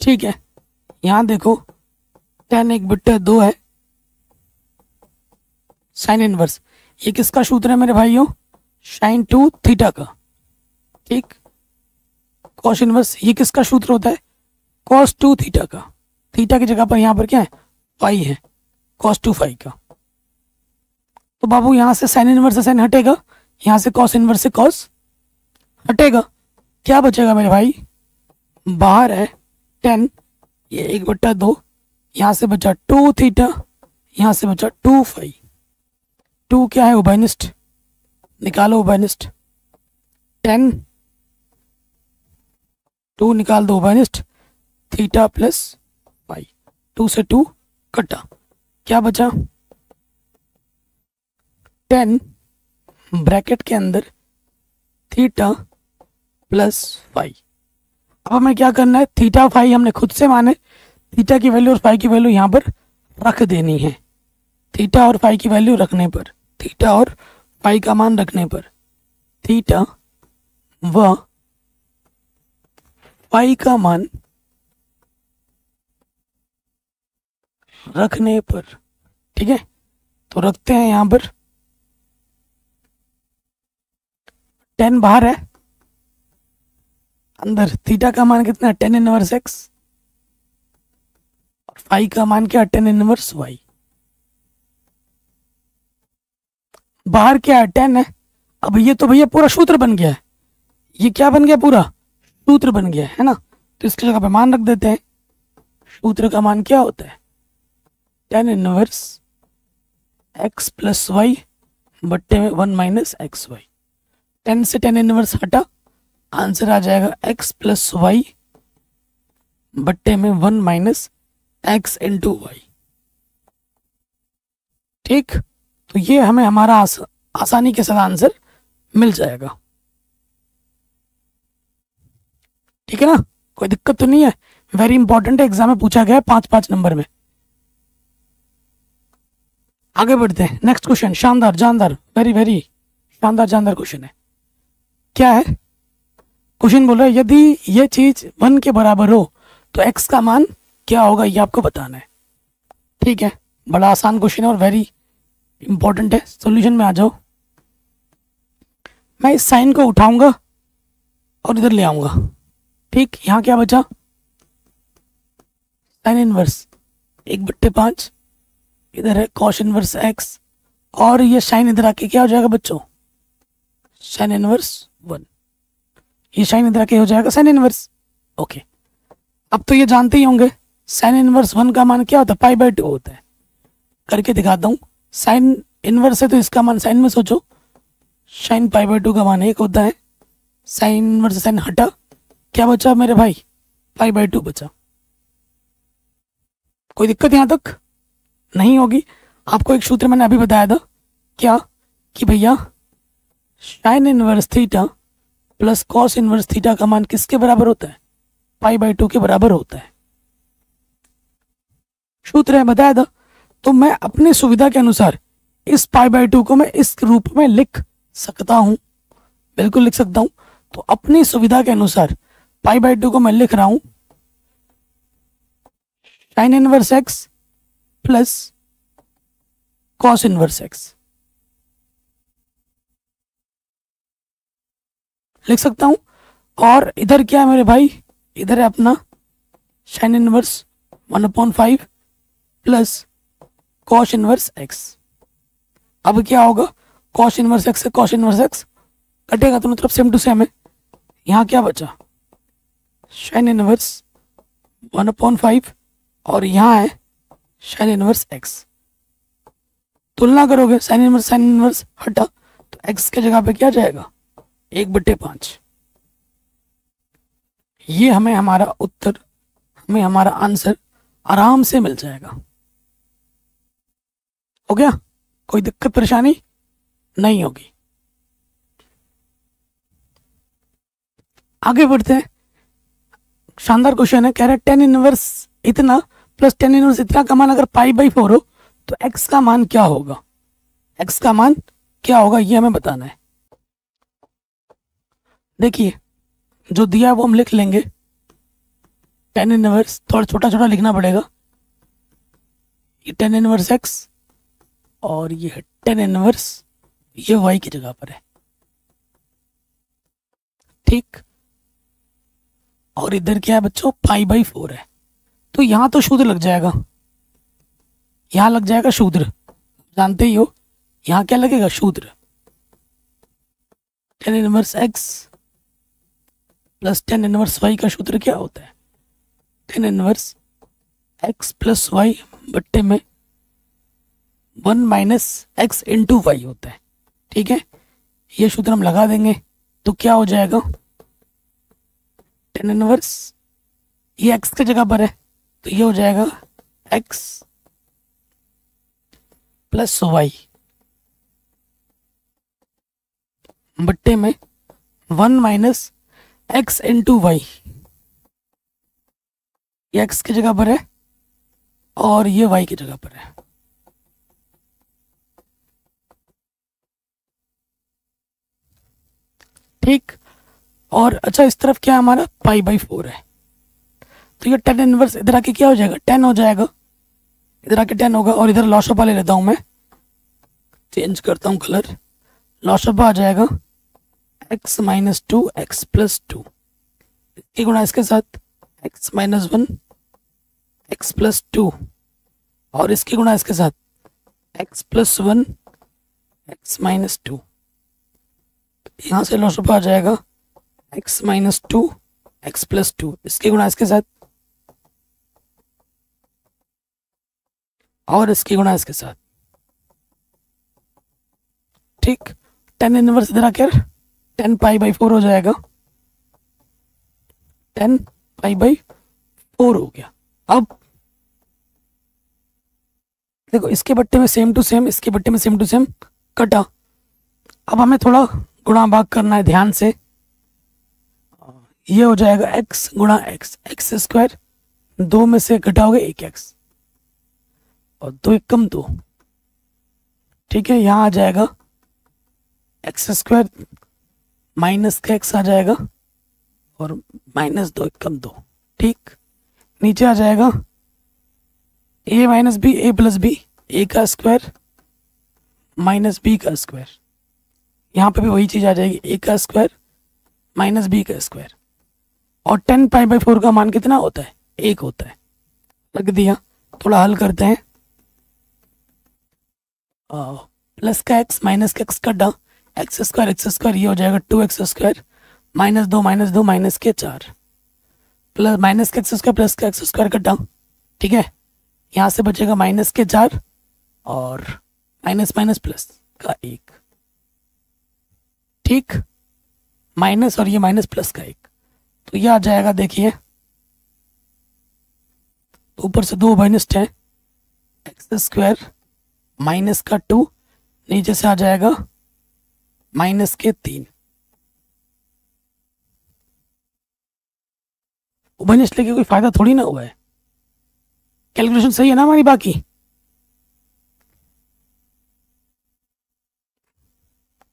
ठीक है। यहां देखो 10 1/2 है, साइन इनवर्स, ये किसका सूत्र है मेरे भाइयों, साइन 2 थीटा का, ठीक। कॉस इनवर्स ये किसका सूत्र होता है, कॉस 2 थीटा का। थीटा की जगह पर यहाँ पर क्या है, फाई है, कॉस 2 फाई का। तो बाबू यहाँ से साइन इनवर्स से साइन हटेगा, यहाँ से कॉस इनवर्स से कॉस हटेगा, क्या बचेगा मेरे भाई, बाहर है 10, ये 1/2, यहाँ से बचा 2 थीटा, यहाँ से बचा 2 फाई। 2 क्या है, उभयनिष्ठ, निकालो उभयनिष्ठ। 10 2 निकाल दो उभयनिष्ठ, थीटा प्लस फाई। 2 से 2 कटा, क्या बचा 10 ब्रैकेट के अंदर थीटा प्लस फाई। अब हमें क्या करना है, थीटा फाई हमने खुद से माने, थीटा की वैल्यू और फाई की वैल्यू यहाँ पर रख देनी है। थीटा और फाई की वैल्यू रखने पर, थीटा और फाई का मान रखने पर, थीटा व फाई का मान रखने पर, ठीक है। तो रखते हैं यहाँ पर 10 बाहर है, अंदर थीटा का मान कितना है, 10 इनवर्स x, और फाई का मान क्या, 10 इनवर्स y। बाहर क्या है, 10 है। अब ये तो भैया पूरा सूत्र बन गया है, ये क्या बन गया, पूरा सूत्र बन गया है ना। तो इसकी जगह पे मान रख देते हैं। सूत्र का मान क्या होता है, 10 इनवर्स x प्लस वाई बट्टे में 1 माइनस एक्स वाई। 10 से 10 इनवर्स हटा, आंसर आ जाएगा x प्लस वाई बट्टे में 1 माइनस एक्स इंटू वाई, ठीक। तो ये हमें हमारा आसानी के साथ आंसर मिल जाएगा, ठीक है ना, कोई दिक्कत तो नहीं है। वेरी इंपॉर्टेंट है, एग्जाम में पूछा गया है 5-5 नंबर में। आगे बढ़ते हैं, नेक्स्ट क्वेश्चन, शानदार जानदार, वेरी वेरी शानदार जानदार क्वेश्चन है। क्या है क्वेश्चन, बोल रहा है यदि ये चीज 1 के बराबर हो तो x का मान क्या होगा, ये आपको बताना है, ठीक है। बड़ा आसान क्वेश्चन है और वेरी इंपॉर्टेंट है। सॉल्यूशन में आ जाओ, मैं इस साइन को उठाऊंगा और इधर ले आऊंगा, ठीक। यहाँ क्या बचा, साइन इनवर्स 1/5, इधर है कॉस इनवर्स x, और ये साइन इधर आके क्या हो जाएगा बच्चों, साइन इनवर्स 1। ये साइन इधर आके हो जाएगा साइन इनवर्स, ओके। अब तो ये जानते ही होंगे साइन इनवर्स 1 का मान क्या होता है, π/2 होता है। करके दिखाता हूँ, साइन इनवर्स है तो इसका मान साइन में सोचो, साइन π/2 का मान 1 होता है। साइन इनवर्स साइन हटा, क्या बचा मेरे भाई, π/2 बचा। कोई दिक्कत यहाँ तक नहीं होगी। आपको एक सूत्र मैंने अभी बताया था, क्या कि भैया sign inverse theta plus cos inverse theta का मान किसके बराबर होता है, π/2 के बराबर होता है। सूत्र है, बताया था। तो मैं अपनी सुविधा के अनुसार इस π/2 को मैं इस रूप में लिख सकता हूं, बिल्कुल लिख सकता हूं। तो अपनी सुविधा के अनुसार π/2 को मैं लिख रहा हूं sine inverse x plus cos inverse x, लिख सकता हूं। और इधर क्या है मेरे भाई, इधर है अपना sine inverse 1/5 plus cos inverse x। अब क्या होगा, कॉस इनवर्स x से कॉस इनवर्स x कटेगा तो मतलब सेम टू सेम है। यहाँ क्या बचा, साइन इनवर्स 1/5 और यहाँ है साइन इनवर्स x। तुलना करोगे, साइन इनवर्स हटा तो x के जगह पे क्या जाएगा, 1/5। ये हमें हमारा उत्तर, हमें हमारा आंसर आराम से मिल जाएगा। हो गया, कोई दिक्कत परेशानी नहीं होगी। आगे बढ़ते हैं, शानदार क्वेश्चन है। कह रहे 10 इनवर्स इतना प्लस 10 इनवर्स इतना का मान अगर π/4 हो तो x का मान क्या होगा, x का मान क्या होगा ये हमें बताना है। देखिए जो दिया है वो हम लिख लेंगे, 10 इनवर्स थोड़ा छोटा छोटा लिखना पड़ेगा, ये 10 इनवर्स x और ये 10 इनवर्स ये y की जगह पर है, ठीक, और इधर क्या है बच्चों, π/4 है। तो यहाँ तो शूद्र लग जाएगा, यहाँ लग जाएगा शूद्र, जानते ही हो यहाँ क्या लगेगा, शूद्र। tan inverse x plus tan inverse y का सूत्र क्या होता है, tan inverse x plus y बट्टे में 1 माइनस एक्स इंटू वाई होता है। ठीक है, ये सूत्र हम लगा देंगे तो क्या हो जाएगा, tan इनवर्स, ये x की जगह पर है तो ये हो जाएगा x प्लस वाई बट्टे में 1 माइनस एक्स इंटू वाई। ये x की जगह पर है और ये y की जगह पर है। ठीक, और अच्छा इस तरफ क्या हमारा π/4 है, तो ये tan इनवर्स इधर आके क्या हो जाएगा, 10 हो जाएगा, इधर आके 10 होगा। और इधर लॉसअप ले लेता हूं मैं, चेंज करता हूं कलर, लॉसअप आ जाएगा x माइनस 2 एक्स प्लस 2, इसके गुणा इसके साथ x माइनस 1 एक्स प्लस 2, और इसके गुणा इसके साथ x प्लस 1 एक्स माइनस 2। यहाँ से लॉसअप आ जाएगा x माइनस 2 एक्स प्लस 2, इसके गुणा इसके साथ और इसके गुणा इसके साथ। ठीक, tan इनवर्स इधर आकर 10 π/4 हो जाएगा, 10 π/4 हो गया। अब देखो इसके बट्टे में सेम टू सेम, इसके बट्टे में सेम टू सेम कटा। अब हमें थोड़ा गुणा भाग करना है ध्यान से, ये हो जाएगा x गुणा x, एक्स स्क्वायर, 2 में से घटाओगे 1x और 2 एकम 2। ठीक है, यहाँ आ जाएगा एक्स स्क्वायर माइनस का x आ जाएगा और माइनस 2 एकम 2। ठीक, नीचे आ जाएगा a minus b, a plus b, a का स्क्वायर माइनस b का स्क्वायर, यहाँ पे भी वही चीज आ जाएगी, a का स्क्वायर माइनस b का स्क्वायर। और 10 π/4 का मान कितना होता है, 1 होता है। रख दिया, थोड़ा हल करते हैं। प्लस का x माइनस का x कटा, एक्स स्क्वायर ये हो जाएगा 2x स्क्वायर माइनस 2 माइनस के 4, प्लस माइनस का x स्क्वायर प्लस का x स्क्वायर कटा। ठीक है, यहाँ से बचेगा माइनस के 4 और माइनस माइनस प्लस का 1। ठीक, माइनस और ये माइनस प्लस का 1, तो ये आ जाएगा, देखिए ऊपर से 2 माइनस है, एक्स स्क्वायर माइनस का 2, नीचे से आ जाएगा माइनस के 3। माइनस लेके कोई फायदा थोड़ी ना हुआ है, कैलकुलेशन सही है ना हमारी बाकी।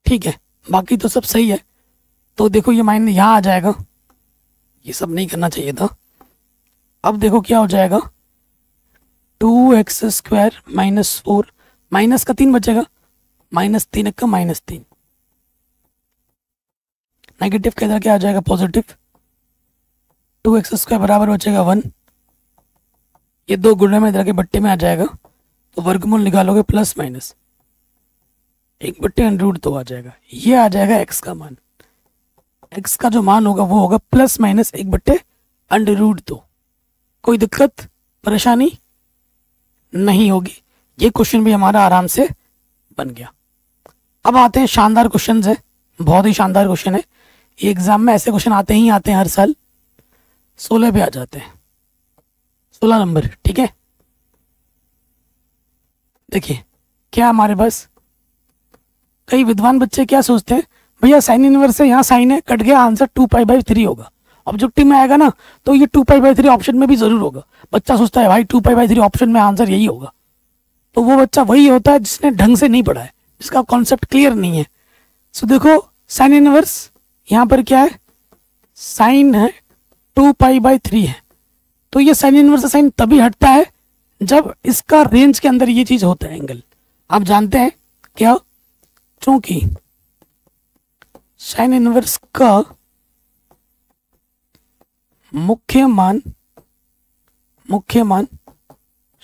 ठीक है, बाकी तो सब सही है। तो देखो ये माइनस यहाँ आ जाएगा, ये सब नहीं करना चाहिए था। अब देखो क्या हो जाएगा, 2x स्क्वायर माइनस 4, माइनस का 3 बचेगा, माइनस 3 का माइनस 3, नेगेटिव के इधर क्या आ जाएगा, पॉजिटिव। 2x स्क्वायर बराबर बचेगा 1, ये 2 गुणे में इधर के बट्टे में आ जाएगा, तो वर्गमूल निकालोगे प्लस माइनस 1/√2 आ जाएगा। ये आ जाएगा x का मान, x का जो मान होगा वो होगा प्लस माइनस 1/√2। कोई दिक्कत परेशानी नहीं होगी। ये क्वेश्चन भी हमारा आराम से बन गया। अब आते हैं, शानदार क्वेश्चन है, बहुत ही शानदार क्वेश्चन है। ये एग्जाम में ऐसे क्वेश्चन आते ही आते हैं हर साल, 16 पे आ जाते हैं, 16 नंबर। ठीक है, देखिए क्या हमारे पास, कई विद्वान बच्चे क्या सोचते हैं, भैया साइन इनवर्स है, यहाँ साइन है, कट गया, आंसर 2π/3 होगा। ऑब्जेक्टिव में आएगा ना तो ये 2π/3 ऑप्शन में भी जरूर होगा। बच्चा सोचता है भाई 2π/3 ऑप्शन में आंसर यही होगा, तो वो बच्चा वही होता है जिसने ढंग से नहीं पढ़ा है, जिसका कॉन्सेप्ट क्लियर नहीं है। सो देखो साइन इनवर्स यहाँ पर क्या है, साइन है 2π/3 है, तो ये साइन इनवर्स से साइन तभी हटता है जब इसका रेंज के अंदर ये चीज होता है, एंगल। आप जानते हैं क्या, चूंकि साइन इनवर्स का मुख्य मान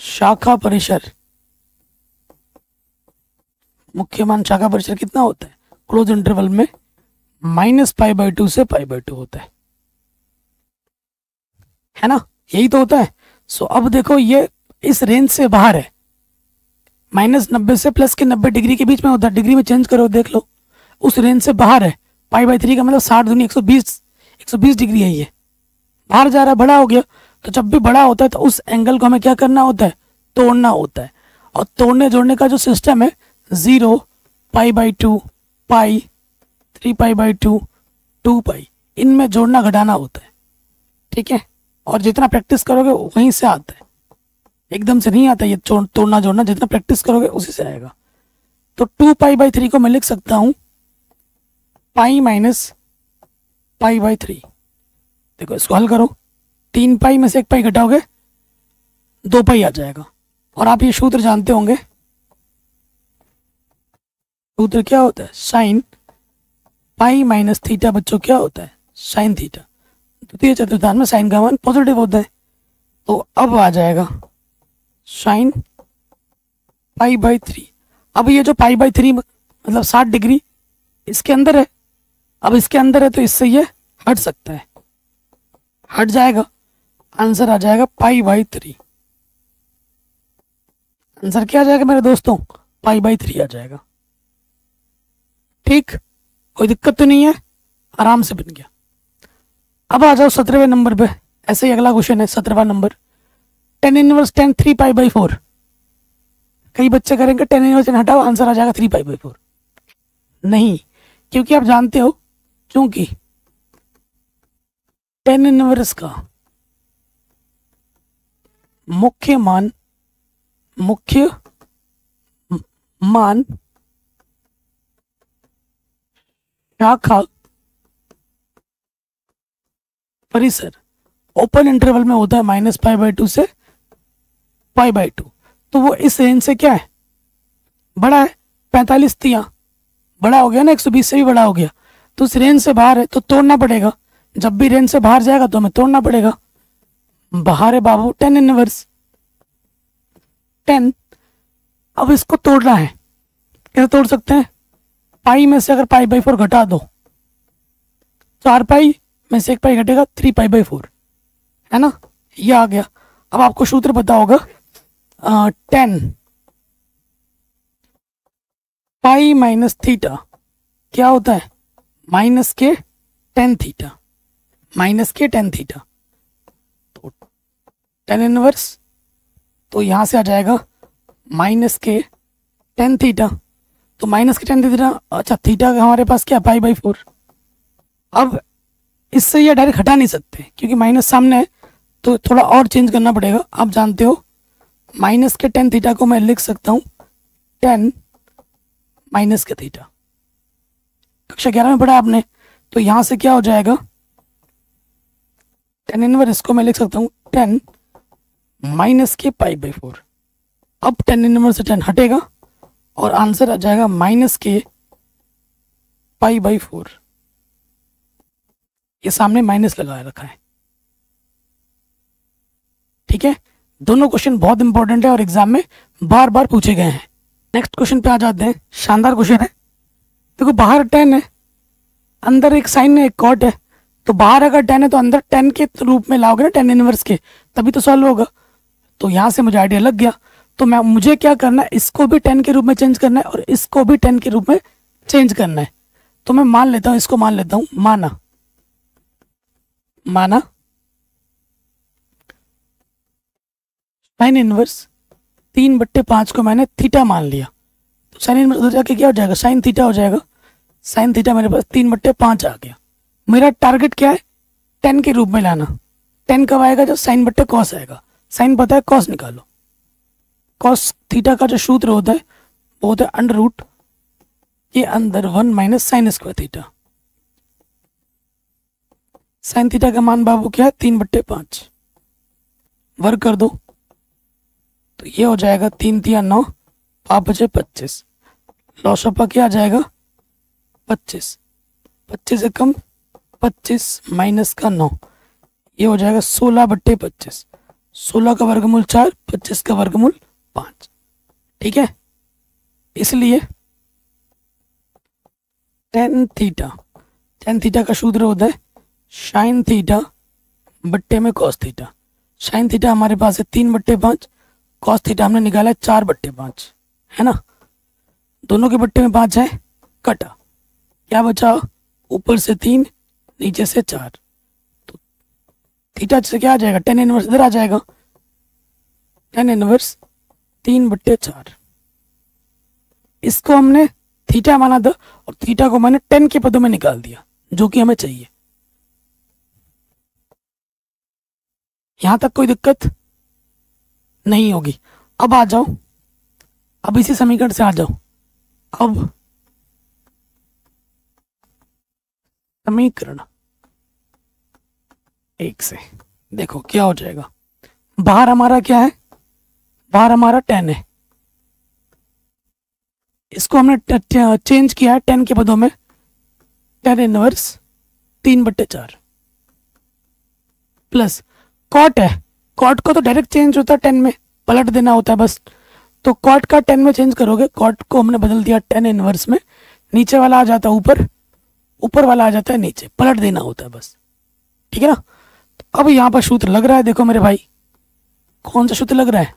शाखा परिसर, मुख्य मान शाखा परिसर कितना होता है क्लोज इंटरवल में -π/2 से π/2 होता है ना, यही तो होता है। सो अब देखो ये इस रेंज से बाहर है, -90 से प्लस के 90 डिग्री के बीच में होता है, डिग्री में चेंज करो देख लो, उस रेंज से बाहर है। π/3 का मतलब 60 दूनी 120 डिग्री है, ये बाहर जा रहा है, बड़ा हो गया। तो जब भी बड़ा होता है तो उस एंगल को हमें क्या करना होता है, तोड़ना होता है। और तोड़ने जोड़ने का जो सिस्टम है 0, π/2, π, 3π/2, 2π, इनमें जोड़ना घटाना होता है, ठीक है। और जितना प्रैक्टिस करोगे वहीं से आता है, एकदम से नहीं आता ये तोड़ना जोड़ना, जितना प्रैक्टिस करोगे उसी से आएगा। तो 2π/3 को मैं लिख सकता हूं π माइनस π/3। देखो इसको हल करो, 3π में से 1π घटाओगे 2π आ जाएगा। और आप ये सूत्र जानते होंगे, सूत्र क्या होता है, साइन π माइनस थीटा बच्चों क्या होता है, साइन थीटा। द्वितीय चतुर्थांश में साइन का मान पॉजिटिव होता है। तो अब आ जाएगा साइन π/3। अब ये जो π/3 मतलब 60 डिग्री इसके अंदर है, अब इसके अंदर है तो इससे ये हट सकता है, हट जाएगा, आंसर आ जाएगा π/3। आंसर क्या आ जाएगा मेरे दोस्तों, π/3 आ जाएगा। ठीक, कोई दिक्कत तो नहीं है, आराम से बन गया। अब आ जाओ 17वें नंबर पे, ऐसे ही अगला क्वेश्चन है 17वां नंबर, tan इनवर्स tan 3π/4। कई बच्चे करेंगे tan इनवर्स हटाओ, आंसर आ जाएगा 3π/4। नहीं, क्योंकि आप जानते हो, क्योंकि tan इनवर्स का मुख्य मान शाखा परिसर ओपन इंटरवल में होता है -π/2 से π/2। तो वो इस रेंज से क्या है, बड़ा है, 45 तिया बड़ा हो गया ना, 120 से भी बड़ा हो गया। तो उस रेंज से बाहर है तो तोड़ना पड़ेगा, जब भी रेंज से बाहर जाएगा तो हमें तोड़ना पड़ेगा। बाहर है बाबू tan इनवर्स 10। अब इसको तोड़ना है, कैसे तोड़ सकते हैं, पाई में से अगर π/4 घटा दो, 4π में से 1π घटेगा 3π/4, है ना, ये आ गया। अब आपको सूत्र पता होगा, 10 पाई माइनस थीटा क्या होता है, माइनस के टेन थीटा, माइनस के टेन थीटा। तो टेन इनवर्स तो यहां से आ जाएगा माइनस के टेन थीटा। तो माइनस के टेन थीटा, अच्छा थीटा का हमारे पास क्या, π/4। अब इससे ये डायरेक्ट हटा नहीं सकते क्योंकि माइनस सामने है, तो थोड़ा और चेंज करना पड़ेगा। आप जानते हो माइनस के टेन थीटा को मैं लिख सकता हूं टेन माइनस के थीटा। कक्षा 11 में पढ़ा आपने, तो यहां से क्या हो जाएगा, टेन इनवर्स इसको मैं लिख सकता हूं टेन माइनस के π/4। अब टेन इनवर्स से टेन हटेगा और आंसर आ जाएगा माइनस के π/4। ये सामने माइनस लगा रखा है, ठीक है। दोनों क्वेश्चन बहुत इंपॉर्टेंट है और एग्जाम में बार बार पूछे गए हैं। नेक्स्ट क्वेश्चन पे आ जाते हैं, शानदार क्वेश्चन है। देखो बाहर टेन है, अंदर एक साइन है, एक कॉट है। तो बाहर अगर टेन है तो अंदर टेन के रूप में लाओगे ना, टेन इनवर्स के, तभी तो सॉल्व होगा। तो यहां से मुझे आइडिया लग गया। तो मुझे क्या करना है, इसको भी टेन के रूप में चेंज करना है और इसको भी टेन के रूप में चेंज करना है। तो मैं मान लेता हूं, इसको मान लेता हूं, माना साइन इनवर्स 3/5 को मैंने थीटा मान लिया। तो साइन इनवर्स उधर जाके क्या हो जाएगा, साइन थीटा हो जाएगा। साइन थीटा मेरे पास 3/5 आ गया। मेरा टारगेट क्या है, टेन के रूप में लाना। टेन कब आएगा, जब साइन बट्टे कॉस आएगा। साइन पता है, कॉस निकालो। कॉस थीटा का जो सूत्र होता है वो होता है अंडर रूट के अंदर 1 minus sign square theta. Sine theta का मान बाबू क्या है, 3/5। वर्क कर दो तो ये हो जाएगा 3 तिया 9, 5 बचे 25। लॉसपा क्या आ जाएगा 25, 25 से कम 25 माइनस का 9, ये हो जाएगा 16/25। 16 का वर्गमूल 4, 25 का वर्गमूल 5। ठीक है, इसलिए टेन थीटा का सूत्र होता है साइन थीटा बट्टे में कॉस थीटा। साइन थीटा हमारे पास है 3/5, कॉस थीटा हमने निकाला है 4/5, है ना। दोनों के बट्टे में 5 है, कटा, क्या बचा, ऊपर से 3 नीचे से 4, तो थीटा से क्या आ जाएगा, टेन इनवर्स इधर आ जाएगा, टेन इनवर्स 3/4। इसको हमने थीटा माना था और थीटा को मैंने 10 के पदों में निकाल दिया, जो कि हमें चाहिए। यहां तक कोई दिक्कत नहीं होगी। अब आ जाओ, अब इसी समीकरण से आ जाओ। अब समीकरण 1 से देखो क्या हो जाएगा। बाहर हमारा क्या है, बाहर हमारा 10 है, इसको हमने चेंज किया है 10 के पदों में, टेन इनवर्स 3/4 प्लस कॉट है। कॉट को तो डायरेक्ट चेंज होता है 10 में, पलट देना होता है बस। तो कॉट का 10 में चेंज करोगे, कॉट को हमने बदल दिया 10 इनवर्स में, नीचे वाला आ जाता है ऊपर, ऊपर वाला आ जाता है नीचे, पलट देना होता है बस। ठीक है ना। तो अब यहाँ पर सूत्र लग रहा है, देखो मेरे भाई, कौन सा सूत्र लग रहा है,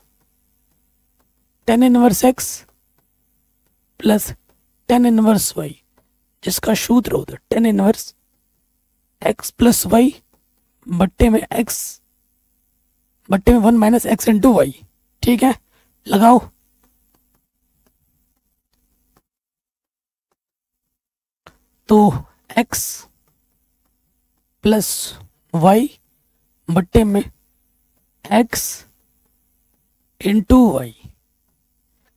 tan inverse x plus tan inverse y, जिसका सूत्र होता है tan inverse x plus y बट्टे में एक्स बट्टे में 1 माइनस एक्स इंटू वाई। ठीक है, लगाओ। तो x प्लस वाई बट्टे में x इंटू वाई।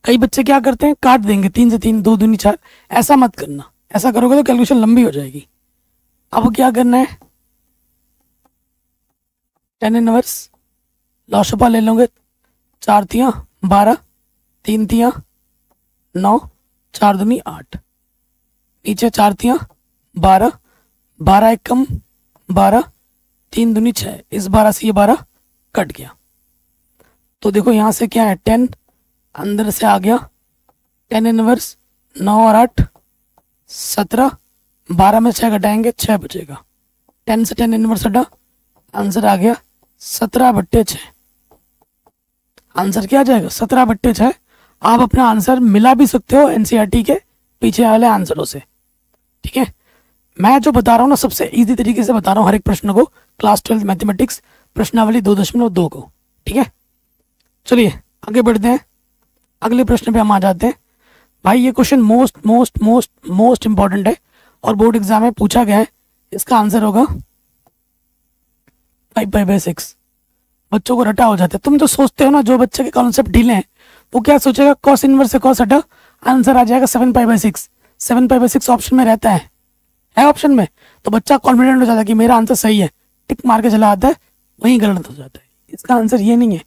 कई बच्चे क्या करते हैं, काट देंगे, 3 से 3, 2 दूनी 4। ऐसा मत करना, ऐसा करोगे तो कैलकुलेशन लंबी हो जाएगी। अब क्या करना है, टेन इनवर्स लॉशपा ले लोगे, 4 तियां 12, 3 तियां 9, 4 दूनी 8, नीचे 4 तियां 12, 12 एक कम 12, 3 दूनी 6, इस 12 से ये 12 कट गया। तो देखो यहाँ से क्या है, 10 अंदर से आ गया, टेन इनवर्स 9 और 8 17, 12 में 6 घटाएंगे 6 बचेगा, 10 से 10 इनवर्स हटा, आंसर आ गया 17/6। आंसर क्या आ जाएगा, 17/6। आप अपना आंसर मिला भी सकते हो एनसीईआरटी के पीछे वाले आंसरों से। ठीक है, मैं जो बता रहा हूँ ना, सबसे इजी तरीके से बता रहा हूँ हर एक प्रश्न को, क्लास 12 मैथमेटिक्स प्रश्नावली 2.2 को। ठीक है, चलिए आगे बढ़ते हैं, अगले प्रश्न पे हम आ जाते हैं। भाई ये question most most most most important है और बोर्ड एग्जाम में पूछा गया है। इसका आंसर होगा 5/6। बच्चों को रटा हो जाता है। तुम जो सोचते हो ना, जो बच्चे के कॉन्सेप्ट ढीले हैं, वो क्या सोचेगा, कॉस इनवर्स से कॉस हटा, आंसर आ जाएगा 7/6। 7/6 ऑप्शन में रहता है ऑप्शन में, तो बच्चा कॉन्फिडेंट हो जाता है कि मेरा आंसर सही है, टिक मार के चला आता है, वहीं गलत हो जाता है। इसका आंसर ये नहीं है,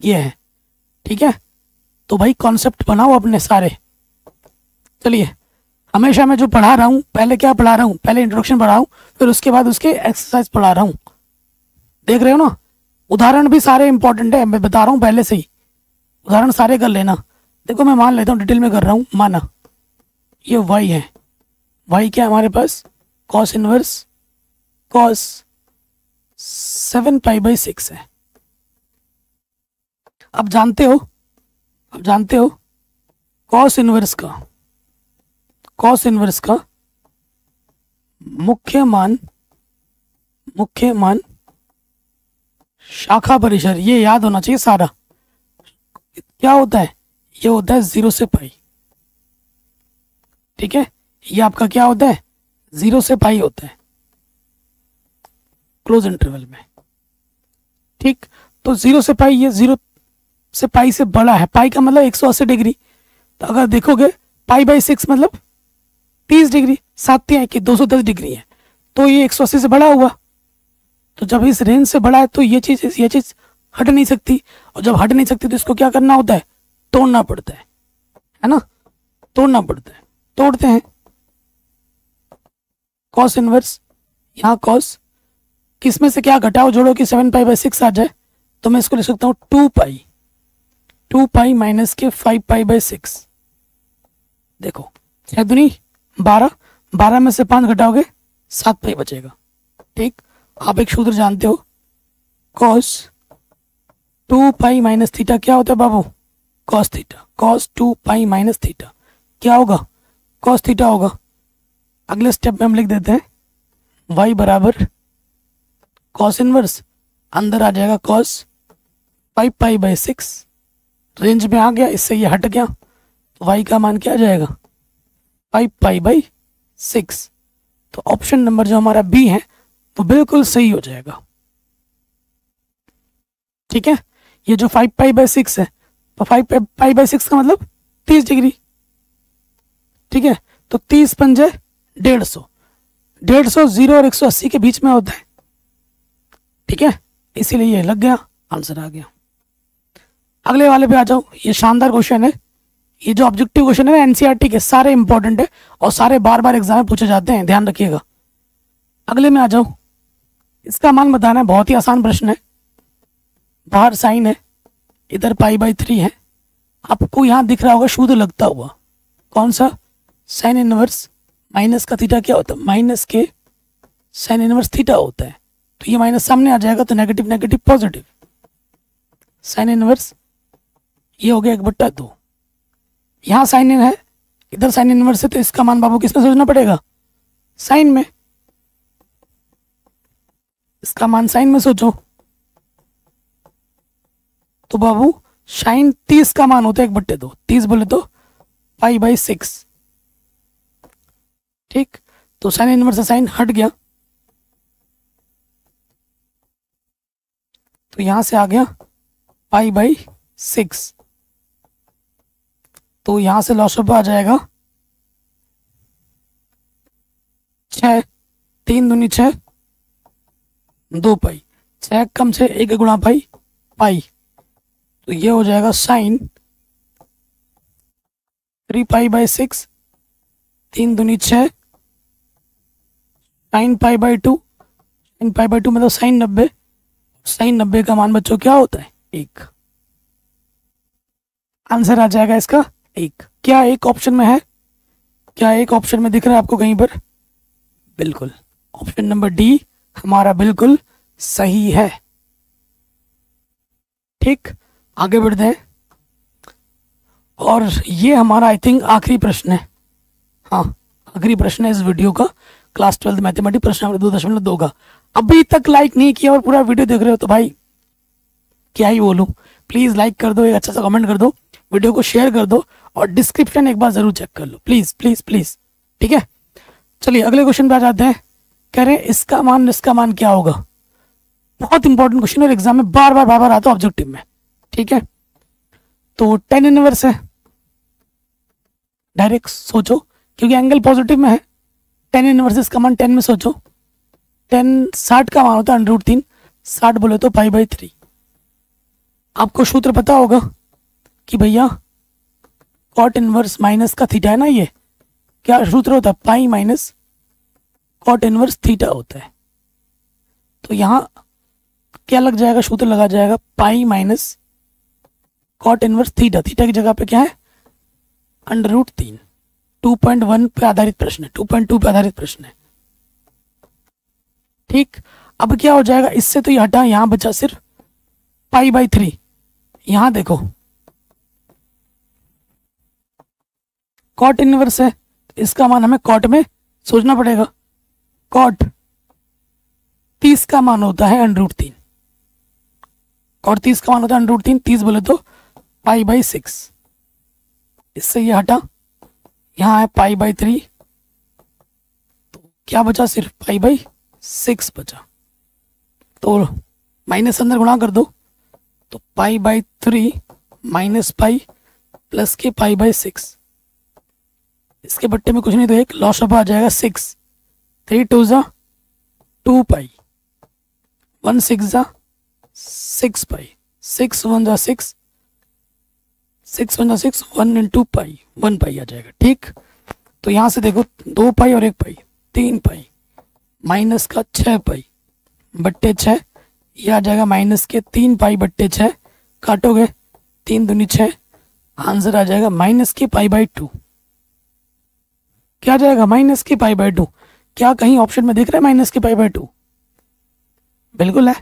ये है। ठीक है, तो भाई कॉन्सेप्ट बनाओ अपने सारे। चलिए, हमेशा मैं जो पढ़ा रहा हूँ, पहले क्या पढ़ा रहा हूँ, पहले इंट्रोडक्शन पढ़ा हूँ, फिर उसके बाद उसके एक्सरसाइज पढ़ा रहा हूँ। देख रहे हो ना, उदाहरण भी सारे इंपॉर्टेंट है, मैं बता रहा हूँ पहले से ही, उदाहरण सारे कर लेना। देखो मैं मान लेता हूँ, डिटेल में कर रहा हूँ, माना ये y है, y क्या है हमारे पास, कॉस इनवर्स कॉस 7/6 है। अब जानते हो कॉस इनवर्स का मुख्य मान शाखा परिसर, ये याद होना चाहिए सारा। क्या होता है, ये होता है 0 से पाई। ठीक है, ये आपका क्या होता है, 0 से पाई होता है क्लोज इंटरवल में। ठीक, तो 0 से पाई, ये 0 से पाई से बड़ा है, पाई का मतलब 180 डिग्री। तो अगर देखोगे π/6 मतलब 30 डिग्री, 7 है कि 210 डिग्री है, तो ये 180 से बड़ा हुआ। तो जब इस रेंज से बड़ा है तो ये चीज हट नहीं सकती, और जब हट नहीं सकती तो इसको क्या करना होता है, तोड़ना पड़ता है ना, तोड़ना पड़ता है, तोड़ते हैं। कॉस इनवर्स, यहाँ कॉस इसमें से क्या घटाओ जोड़ो कि 7π/6 आ जाए, तो मैं इसको लिख सकता हूँ 2π माइनस के 5π/6। देखो 6 दूनी 12, 12 में से 5 घटाओगे 7π बचेगा। ठीक, आप एक सूत्र जानते हो, cos 2π माइनस थीटा क्या होता है बाबू, cos theta. cos 2π minus theta क्या होगा, cos थीटा होगा। अगले स्टेप में हम लिख देते हैं y बराबर cos इनवर्स, अंदर आ जाएगा cos 5π/6, रेंज में आ गया, इससे ये हट गया, तो y का मान क्या आ जाएगा 5π/6। तो ऑप्शन नंबर जो हमारा बी है वो बिल्कुल सही हो जाएगा। ठीक है, ये जो 5π/6 है, तो 5π/6 का मतलब 30 डिग्री। ठीक है, तो 30 पंजे 150, 150 0 और 180 के बीच में होता है। ठीक है, इसीलिए ये लग गया, आंसर आ गया। अगले वाले पे आ जाओ, ये शानदार क्वेश्चन है। ये जो ऑब्जेक्टिव क्वेश्चन है एनसीईआरटी के, सारे इंपॉर्टेंट है और सारे बार बार एग्जाम में पूछे जाते हैं, ध्यान रखिएगा। अगले में आ जाओ, इसका मान बताना है, बहुत ही आसान प्रश्न है। बाहर साइन है, इधर π/3 है, आपको यहाँ दिख रहा होगा शुद्ध लगता हुआ, कौन सा, साइन इनवर्स माइनस का थीटा क्या होता है, माइनस के साइन इनवर्स थीटा होता है। तो ये माइनस सामने आ जाएगा, तो negative negative positive, sine inverse ये हो गया 1/2। यहाँ साइन इन है, इधर साइन इनवर्स है, तो इसका मान बाबू किसमें सोचना पड़ेगा, साइन में। इसका मान साइन में सोचो, तो बाबू साइन 30 का मान होता है 1/2, 30 बोले तो π/6। ठीक, तो साइन इनवर्स से साइन हट गया, तो यहां से आ गया π/6। तो यहां से लॉस आ जाएगा 6, 3 दूनी 6, 2π, 6 कम से 1 गुणा पाई, तो ये हो जाएगा साइन 3π/6, 3 दूनी 6, साइन π/2, साइन π/2 मतलब साइन 90, साइन 90 का मान बच्चों क्या होता है 1। आंसर आ जाएगा इसका 1। क्या एक ऑप्शन में है, क्या एक ऑप्शन में दिख रहा है आपको कहीं पर, बिल्कुल ऑप्शन नंबर डी हमारा बिल्कुल सही है। ठीक, आगे बढ़ते हैं, और ये हमारा आई थिंक आखिरी प्रश्न है। हाँ, आखिरी प्रश्न है इस वीडियो का, क्लास 12 मैथमेटिक्स प्रश्न नंबर 2.2 का। अभी तक लाइक नहीं किया और पूरा वीडियो देख रहे हो तो भाई क्या ही बोलूं, प्लीज लाइक कर दो, एक अच्छा सा कमेंट कर दो, वीडियो को शेयर कर दो, और डिस्क्रिप्शन एक बार जरूर चेक कर लो, प्लीज प्लीज प्लीज। ठीक है, चलिए अगले क्वेश्चन पे आ जाते हैं। कह रहे हैं इसका मान क्या होगा। बहुत इंपॉर्टेंट क्वेश्चन है, एग्जाम में बार बार आता है ऑब्जेक्टिव में। ठीक है, तो tan इनवर्स है, डायरेक्ट सोचो क्योंकि एंगल पॉजिटिव में है, tan इनवर्स इसका मान 10 में सोचो, 10 60 का मान होता है √3, 60 बोले तो π/3। आपको सूत्र पता होगा कि भैया कॉट इनवर्स माइनस का थीटा है ना, ये क्या सूत्र होता है, pi minus cot inverse theta होता है। तो यहां क्या लग जाएगा, सूत्र लगा जाएगा pi minus cot inverse theta, theta की जगह पे क्या है √3। 2.1 पे आधारित प्रश्न है, 2.2 पे आधारित प्रश्न है। ठीक, अब क्या हो जाएगा, इससे तो ये हटा, यहां बचा सिर्फ π/3। यहां देखो कॉट इनवर्स है, इसका मान हमें कॉट में सोचना पड़ेगा। कॉट 30 का मान होता है √3, कॉट 30 का मान होता है √3, 30 बोले तो π/6। इससे ये हटा, यहाँ है π/3, तो क्या बचा, सिर्फ π/6 बचा। तो माइनस अंदर गुणा कर दो, तो π/3 माइनस पाई प्लस के π/6, इसके बट्टे में कुछ नहीं तो एक लॉस ऑफ आ जाएगा 6, 3 2 जा 2π, 1 6 जा 6π, 6 1 जा 6, 6 1 जा 6, 1 into π, 1π आ जाएगा। ठीक, तो यहां से देखो 2π और 1π, 3π, माइनस का 6π, बट्टे 6, यह आ जाएगा माइनस के 3 पाई बट्टे 6, काटोगे 3 दूनी 6, आंसर आ जाएगा माइनस के π/2। क्या आ जाएगा? माइनस के π/2। क्या कहीं ऑप्शन में देख रहे हैं माइनस के π/2? बिल्कुल है,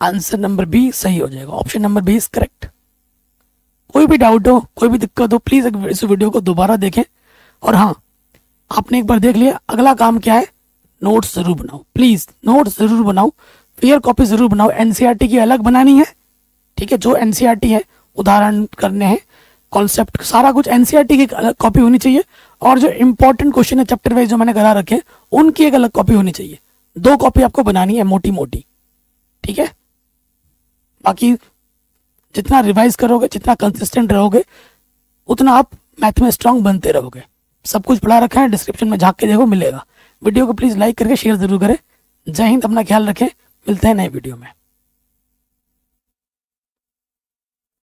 आंसर नंबर बी सही हो जाएगा। Option number B is correct. कोई भी डाउट हो, कोई भी दिक्कत हो, प्लीज इस वीडियो को दोबारा देखें। और हाँ, आपने एक बार देख लिया, अगला काम क्या है? नोट्स जरूर बनाओ, प्लीज नोट्स जरूर बनाओ, फेयर कॉपी जरूर बनाओ। एनसीईआरटी की अलग बनानी है, ठीक है? जो एनसीईआरटी है, उदाहरण करने हैं, कॉन्सेप्ट, सारा कुछ एनसीईआरटी की अलग कॉपी होनी चाहिए। और जो इंपॉर्टेंट क्वेश्चन है चैप्टर वाइज जो मैंने करा रखे हैं, उनकी एक अलग कॉपी होनी चाहिए। 2 कॉपी आपको बनानी है, मोटी मोटी, ठीक है? बाकी जितना रिवाइज करोगे, जितना कंसिस्टेंट रहोगे, उतना आप मैथ में स्ट्रांग बनते रहोगे। सब कुछ पढ़ा रखा है, डिस्क्रिप्शन में झांक के देखो, मिलेगा। वीडियो को प्लीज लाइक करके शेयर जरूर करें। जय हिंद, अपना ख्याल रखें, मिलते हैं नए वीडियो में।